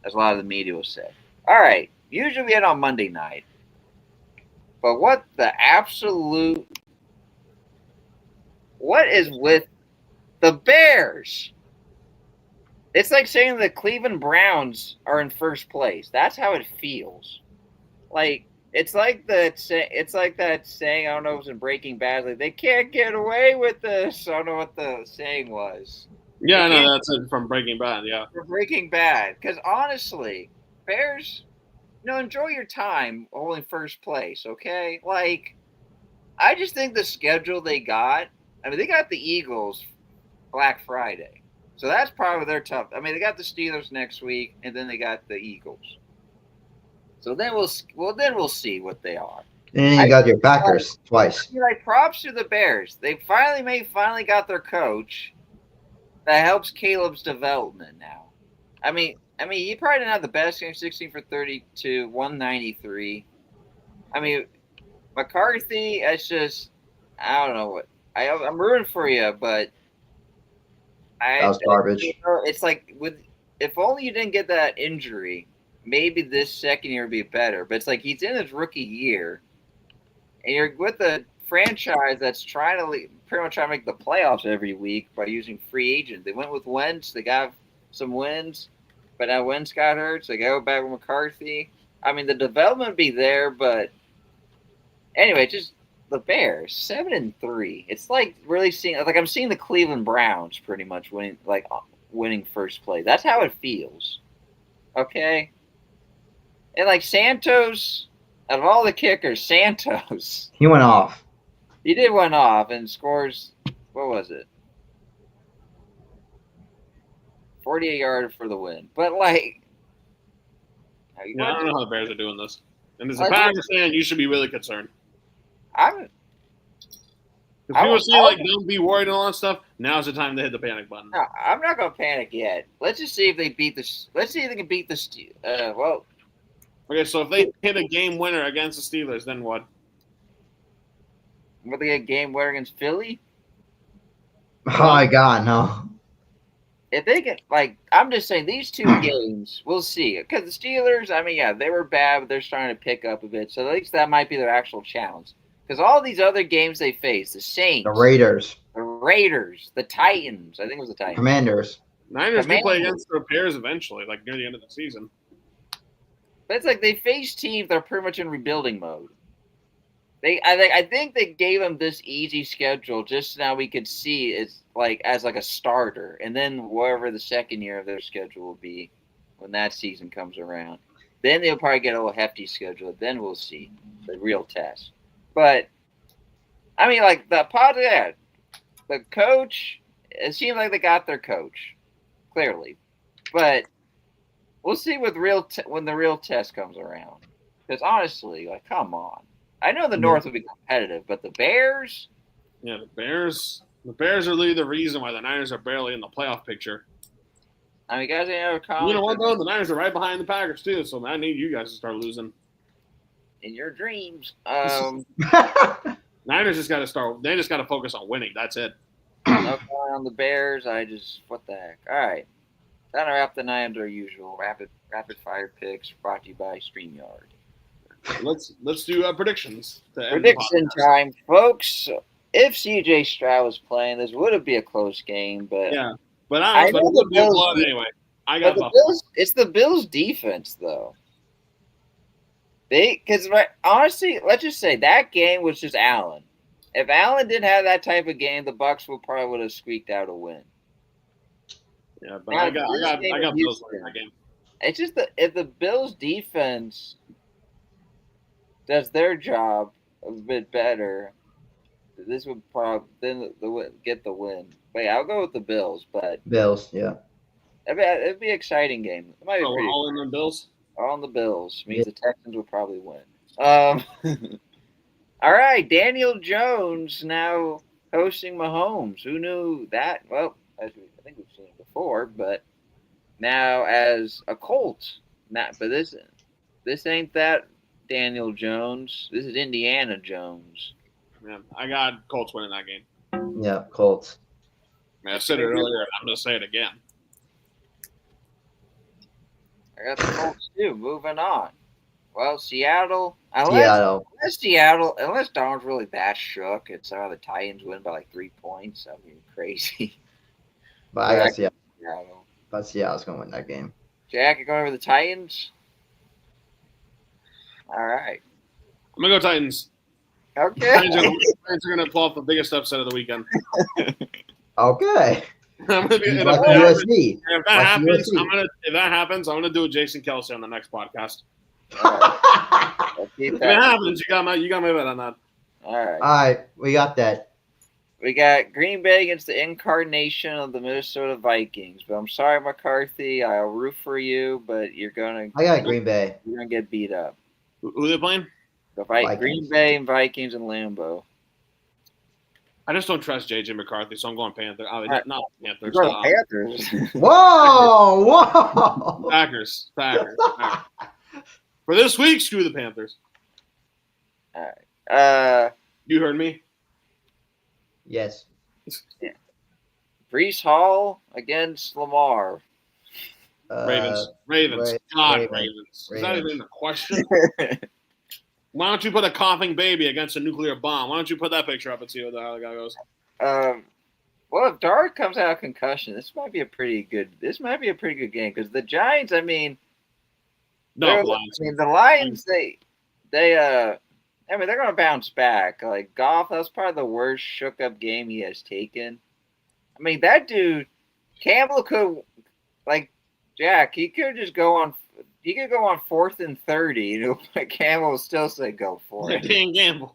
of the media will say. All right, usually we end on Monday night, but what is with the Bears? It's like saying the Cleveland Browns are in first place. That's how it feels. It's like that saying. I don't know if it was in Breaking Bad. They can't get away with this. I don't know what the saying was. Yeah, no, that's it from Breaking Bad. Yeah, from Breaking Bad. Because honestly, Bears, enjoy your time holding first place. Okay, I just think the schedule they got. I mean, they got the Eagles Black Friday. So that's probably their tough. I mean, they got the Steelers next week, and then they got the Eagles. So then we'll see what they are. And then you got your Packers twice. Props to the Bears. They finally got their coach that helps Caleb's development now. I mean, he probably didn't have the best game, 16 for 32, 193. I mean, McCarthy, it's just, I don't know what. I'm rooting for you, but That was garbage. It's like if only you didn't get that injury, maybe this second year would be better. But it's like he's in his rookie year, and you're with a franchise that's trying to pretty much try to make the playoffs every week by using free agents. They went with Wentz. They got some wins, but now Wentz got hurt, so they go back with McCarthy. I mean, the development would be there, but anyway, just the Bears 7-3. It's like really seeing I'm seeing the Cleveland Browns pretty much winning first place. That's how it feels. Okay, and like Santos, out of all the kickers, Santos. He went off. He did one off and scores, what was it? 48-yard for the win. But, like... I don't know how the Bears are doing this. And as a Packers fan, you should be really concerned. If people say, don't be worried and all that stuff, now's the time to hit the panic button. No, I'm not going to panic yet. Let's just see if they beat the... Let's see if they can beat the... Okay, so if they hit a game winner against the Steelers, then what? Will they get a game winner against Philly? Oh my God, no. If they get I'm just saying these two games, we'll see. Because the Steelers, I mean, yeah, they were bad, but they're starting to pick up a bit. So at least that might be their actual challenge. Because all these other games they face, the Saints, the Raiders, the Titans, I think it was the Titans, Commanders. Niners do play against their Bears eventually, like near the end of the season. But it's like they face teams that are pretty much in rebuilding mode. I think they gave them this easy schedule just so now we could see it's as a starter, and then whatever the second year of their schedule will be when that season comes around, then they'll probably get a little hefty schedule. Then we'll see the real test. But I mean, the coach. It seems like they got their coach clearly, but we'll see with when the real test comes around. Because honestly, come on. I know the North will be competitive, but the Bears? Yeah, the Bears are really the reason why the Niners are barely in the playoff picture. I mean, guys, you know what, though? The Niners are right behind the Packers, too, so I need you guys to start losing. In your dreams. Niners just got to start. They just got to focus on winning. That's it. No going on the Bears. What the heck? All right. Time to wrap the night into our usual rapid fire picks brought to you by StreamYard. Let's do predictions. Prediction time, folks. If CJ Stroud was playing, this would be a close game, but yeah. But it would be a blowout anyway. I got the Bills. It's the Bills' defense, though. Honestly, let's just say that game was just Allen. If Allen didn't have that type of game, the Bucs would have squeaked out a win. Yeah, but I got Bills winning that game. It's just if the Bills' defense does their job a bit better, this would probably get the win. But yeah, I'll go with the Bills. But Bills, yeah. It'd be an exciting game. It might be all in the Bills. All in the Bills means the Texans will probably win. All right, Daniel Jones now hosting Mahomes. Who knew that? Well, I think we've seen it before, but now as a Colt. But this ain't that Daniel Jones. This is Indiana Jones. Man, I got Colts winning that game. Yeah, Colts. Man, I said it earlier. I'm going to say it again. I got the Colts too. Moving on. Well, Seattle. Unless Donald's really that shook, it's how the Titans win by 3 points. That'd be crazy. But I got Seattle. But Seattle's going to win that game. Jack, you're going over the Titans? All right. I'm going to go Titans. Okay. Titans are going to pull off the biggest upset of the weekend. Okay. If that happens, I'm gonna do a Jason Kelce on the next podcast. If it happens, you got my bet on that. All right, we got that. We got Green Bay against the incarnation of the Minnesota Vikings. But I'm sorry, McCarthy. I'll root for you, but you're gonna. I got Green Bay. You're gonna get beat up. Who are they playing? Green Bay and Vikings and Lambeau. I just don't trust J.J. McCarthy, so I'm going Panthers. Not Panthers. Panthers. Whoa! Packers. For this week, screw the Panthers. All right. You heard me? Yes. Yeah. Brees Hall against Lamar. Ravens. Ravens. God, Ravens. Ravens. Is that Ravens. even a question? Why don't you put a coughing baby against a nuclear bomb? Why don't you put that picture up and see how the guy goes? Well, if Dart comes out of concussion, this might be a pretty good game because the Giants. I mean, No, Lions. the Lions. They're going to bounce back. Like Goff, that was probably the worst shook-up game he has taken. I mean, that dude Campbell could Jack. He could just go on. He could go on 4th and 30. Campbell will still say go for it. Dan Gamble.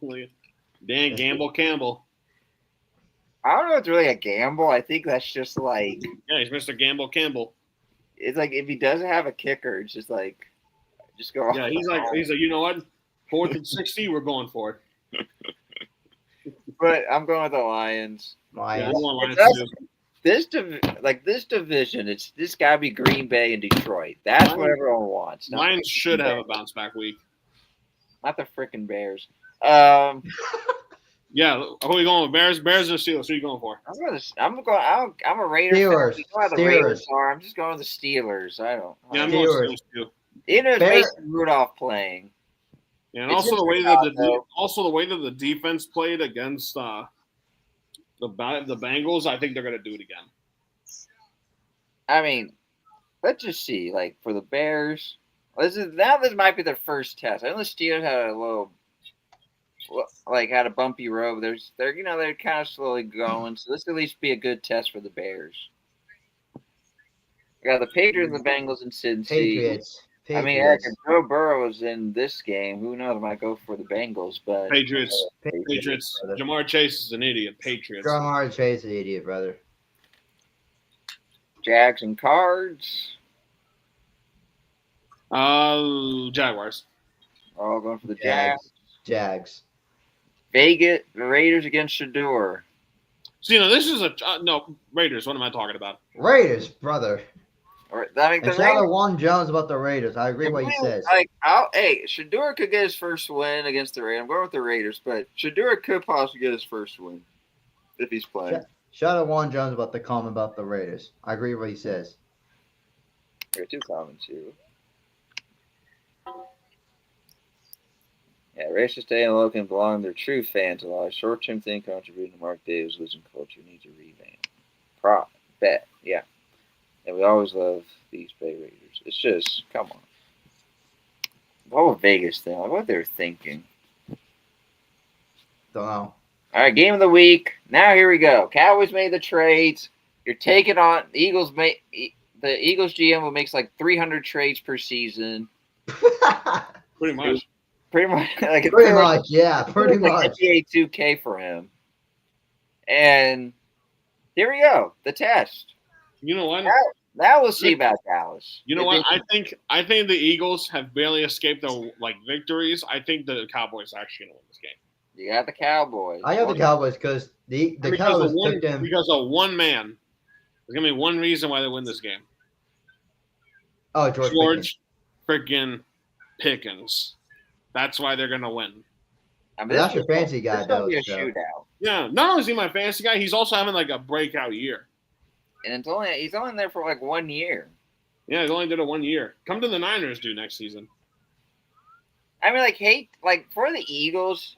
Dan Gamble Campbell. I don't know if it's really a gamble. I think that's just like Yeah, he's Mr. Gamble Campbell. it's like if he doesn't have a kicker, it's just like just go. Yeah, he's like you know what? 4th and 60, we're going for it. But I'm going with the Lions. Yeah, Lions. I want Lions too. This division, this got to be Green Bay and Detroit. That's what everyone wants. Lions should have a bounce back week. Not the freaking Bears. Yeah, who are we going with? Bears or Steelers? Who are you going for? I'm a Raider fan. Steelers. You know how the Steelers. Raiders are. I'm just going with the Steelers. I don't. Yeah, I'm Steelers. going Steelers too. Even if Bears- Mason Rudolph playing. Yeah, and It's also just the way about, that the way that the defense played against the Bengals, I think they're going to do it again. I mean, let's just see. Like for the Bears, this might be their first test. I know the Steelers had a little, had a bumpy road. They're kind of slowly going. So this will at least be a good test for the Bears. We got the Patriots and the Bengals in Cincy. Patriots. I mean, heck, if Joe Burrow was in this game, who knows? I might go for the Bengals, but Patriots. brother. Jamar Chase is an idiot. Patriots. Jamar Chase is an idiot, brother. Jags and Cards. Jaguars. All going for the Jags. Jags. Vegas, the Raiders against Shador. So, this is no, Raiders. What am I talking about? Raiders, brother. I mean, And shout out Juan Jones about the Raiders. I agree what he says. Shador could get his first win against the Raiders. I'm going with the Raiders, but Shador could possibly get his first win if he's playing. Shout out Juan Jones about the comment about the Raiders. I agree what he says. There are 2 comments here. Yeah, Raiders should stay in Logan belong. They're true fans. A lot of short-term thing contributing to Mark Davis losing culture needs a revamp. Bet, yeah. And we always love these Bay Raiders. It's just, come on. The whole Vegas thing, what they're thinking. Don't know. All right, game of the week. Now here we go. Cowboys made the trades. You're taking on the Eagles. The Eagles GM who makes like 300 trades per season. Pretty much. Pretty much, Pretty much, yeah, pretty much. NBA 2K for him. And here we go. The test. You know what? Now we'll see about Dallas. You know what? I think the Eagles have barely escaped the victories. I think the Cowboys are actually going to win this game. You got the Cowboys. I got the Cowboys because the Cowboys took them. Because of one man. There's going to be one reason why they win this game. Oh, George freaking Pickens. That's why they're going to win. I mean, That's your fancy guy, though. Be a So. shootout. Yeah, not only is he my fantasy guy, he's also having like a breakout year. And he's only there for like 1 year. Yeah, he only did it 1 year. Come to the Niners, dude, next season. I mean, for the Eagles,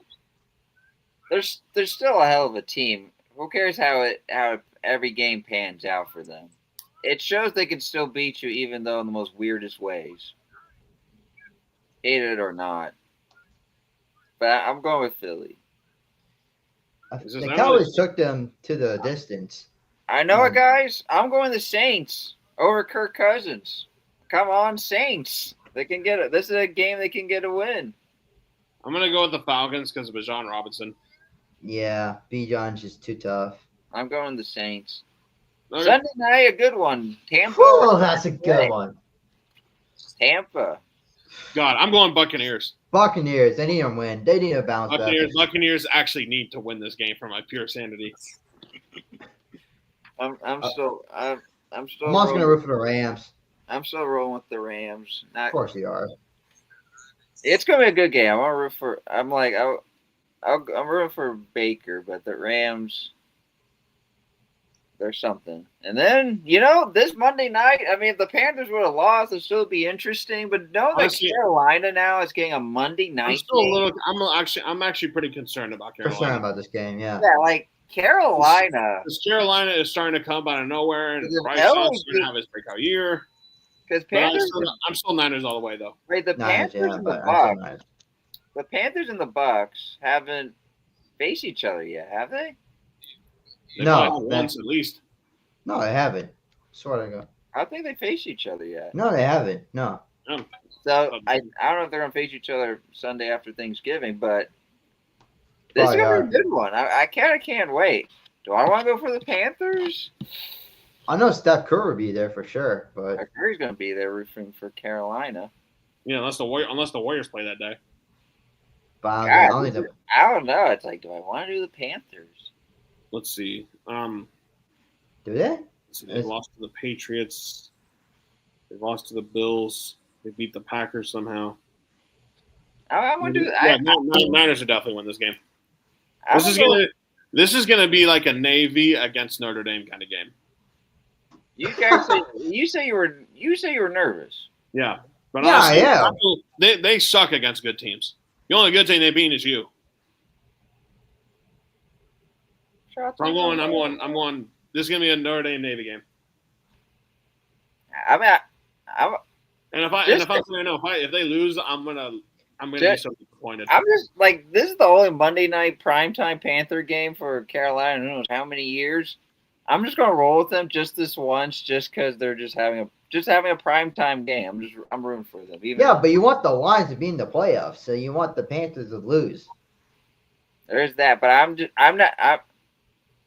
there's still a hell of a team. Who cares how every game pans out for them? It shows they can still beat you, even though in the most weirdest ways. Hate it or not. But I'm going with Philly. The Cowboys took them to the distance. I know it, guys. I'm going the Saints over Kirk Cousins. Come on, Saints. They can get it. This is a game they can get a win. I'm going to go with the Falcons because of Bijan Robinson. Yeah, Bijan's just too tough. I'm going the Saints. Okay. Sunday night, a good one. Tampa. Oh, that's a good one. Tampa. God, I'm going Buccaneers. Buccaneers, they need to win. They need to bounce back. Buccaneers actually need to win this game for my pure sanity. I'm still. I'm also gonna root for the Rams. I'm still rolling with the Rams. Of course you are. It's gonna be a good game. I'm gonna root for. I'm rooting for Baker, but the Rams. there's something. And then, this Monday night, I mean, if the Panthers would have lost, it'd still be interesting. But know that Honestly, Carolina now is getting a Monday night I'm still a game. little. I'm actually pretty concerned about Carolina. Concerned about this game, yeah. Yeah, like Carolina. Because Carolina is starting to come out of nowhere, and Because Bryce LA Young's going to have his breakout year. Because But Panthers, I'm still Niners all the way, though. right? The Niners, Panthers yeah, and the but I feel Bucks. nice. The Panthers and the Bucks haven't faced each other yet, have they? They No, probably have they- once at least. No, they haven't. Swear to God. I don't think they faced each other yet. No, they haven't. No. So I don't know if they're gonna face each other Sunday after Thanksgiving, but this is Probably gonna are. be a good one. I can't wait. Do I want to go for the Panthers? I know Steph Curry will be there for sure, but Curry's gonna be there rooting for Carolina. Yeah, unless the Warriors play that day. I don't think the I don't know. It's like, do I want to do the Panthers? Let's see. do they? They lost to the Patriots. They lost to the Bills. They beat the Packers somehow. I want to do Yeah, that. Niners are definitely win this game. I This is gonna be like a Navy against Notre Dame kind of game. You guys say you were nervous. Yeah, but Yeah, honestly, yeah. they suck against good teams. The only good team they beat is you. Shots So I'm on going. goal. This is gonna be a Notre Dame Navy game. I'm And if they lose, I'm gonna be so disappointed. just like, this is the only Monday night primetime Panther game for Carolina in who knows how many years. I'm just gonna roll with them just this once, just because they're just having a primetime game. I'm rooting for them. Yeah, but you want the Lions to be in the playoffs, so you want the Panthers to lose. There's that, but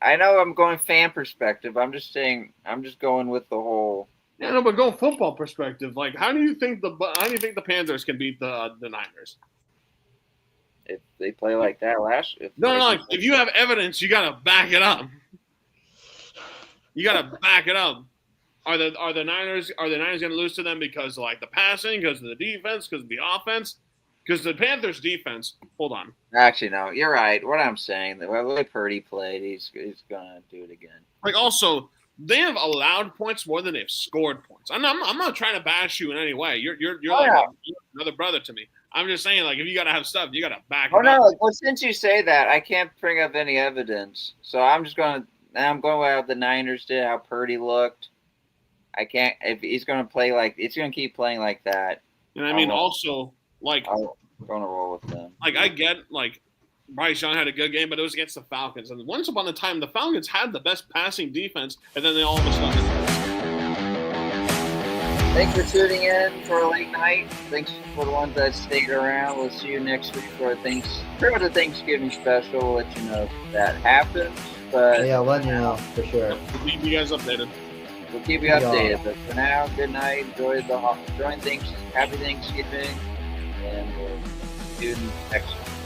I know I'm going fan perspective. I'm just saying. I'm just going with the whole. Yeah, no, but go football perspective. Like, how do you think the Panthers can beat the Niners? If they play like that No. Like, if you have evidence, you gotta back it up. You gotta back it up. Are the Niners going to lose to them because of, like, the passing, because of the defense, because of the offense? Because the Panthers' defense. Hold on. Actually, no, you're right. What I'm saying, the way Purdy played, he's gonna do it again. Like, also, they have allowed points more than they've scored points. I'm not trying to bash you in any way. You're another brother to me. I'm just saying, like, if you gotta have stuff, you gotta back it up. No. Well, since you say that, I can't bring up any evidence. So I'm going with how the Niners did, how Purdy looked. I can't. If he's gonna play like, it's gonna keep playing like that. And I mean, also, like, I'm gonna roll with them. like I get, like, Bryce Young had a good game, but it was against the Falcons. And once upon a time, the Falcons had the best passing defense, and then they all of a sudden. Thanks for tuning in for a late night. Thanks for the ones that stayed around. We'll see you next week for pretty much a Thanksgiving special. We'll let you know if that happens. But Yeah, I'll let you know for sure. We'll keep you guys updated. we'll keep you updated. But for now, good night. Happy Thanksgiving, and we'll see you next week.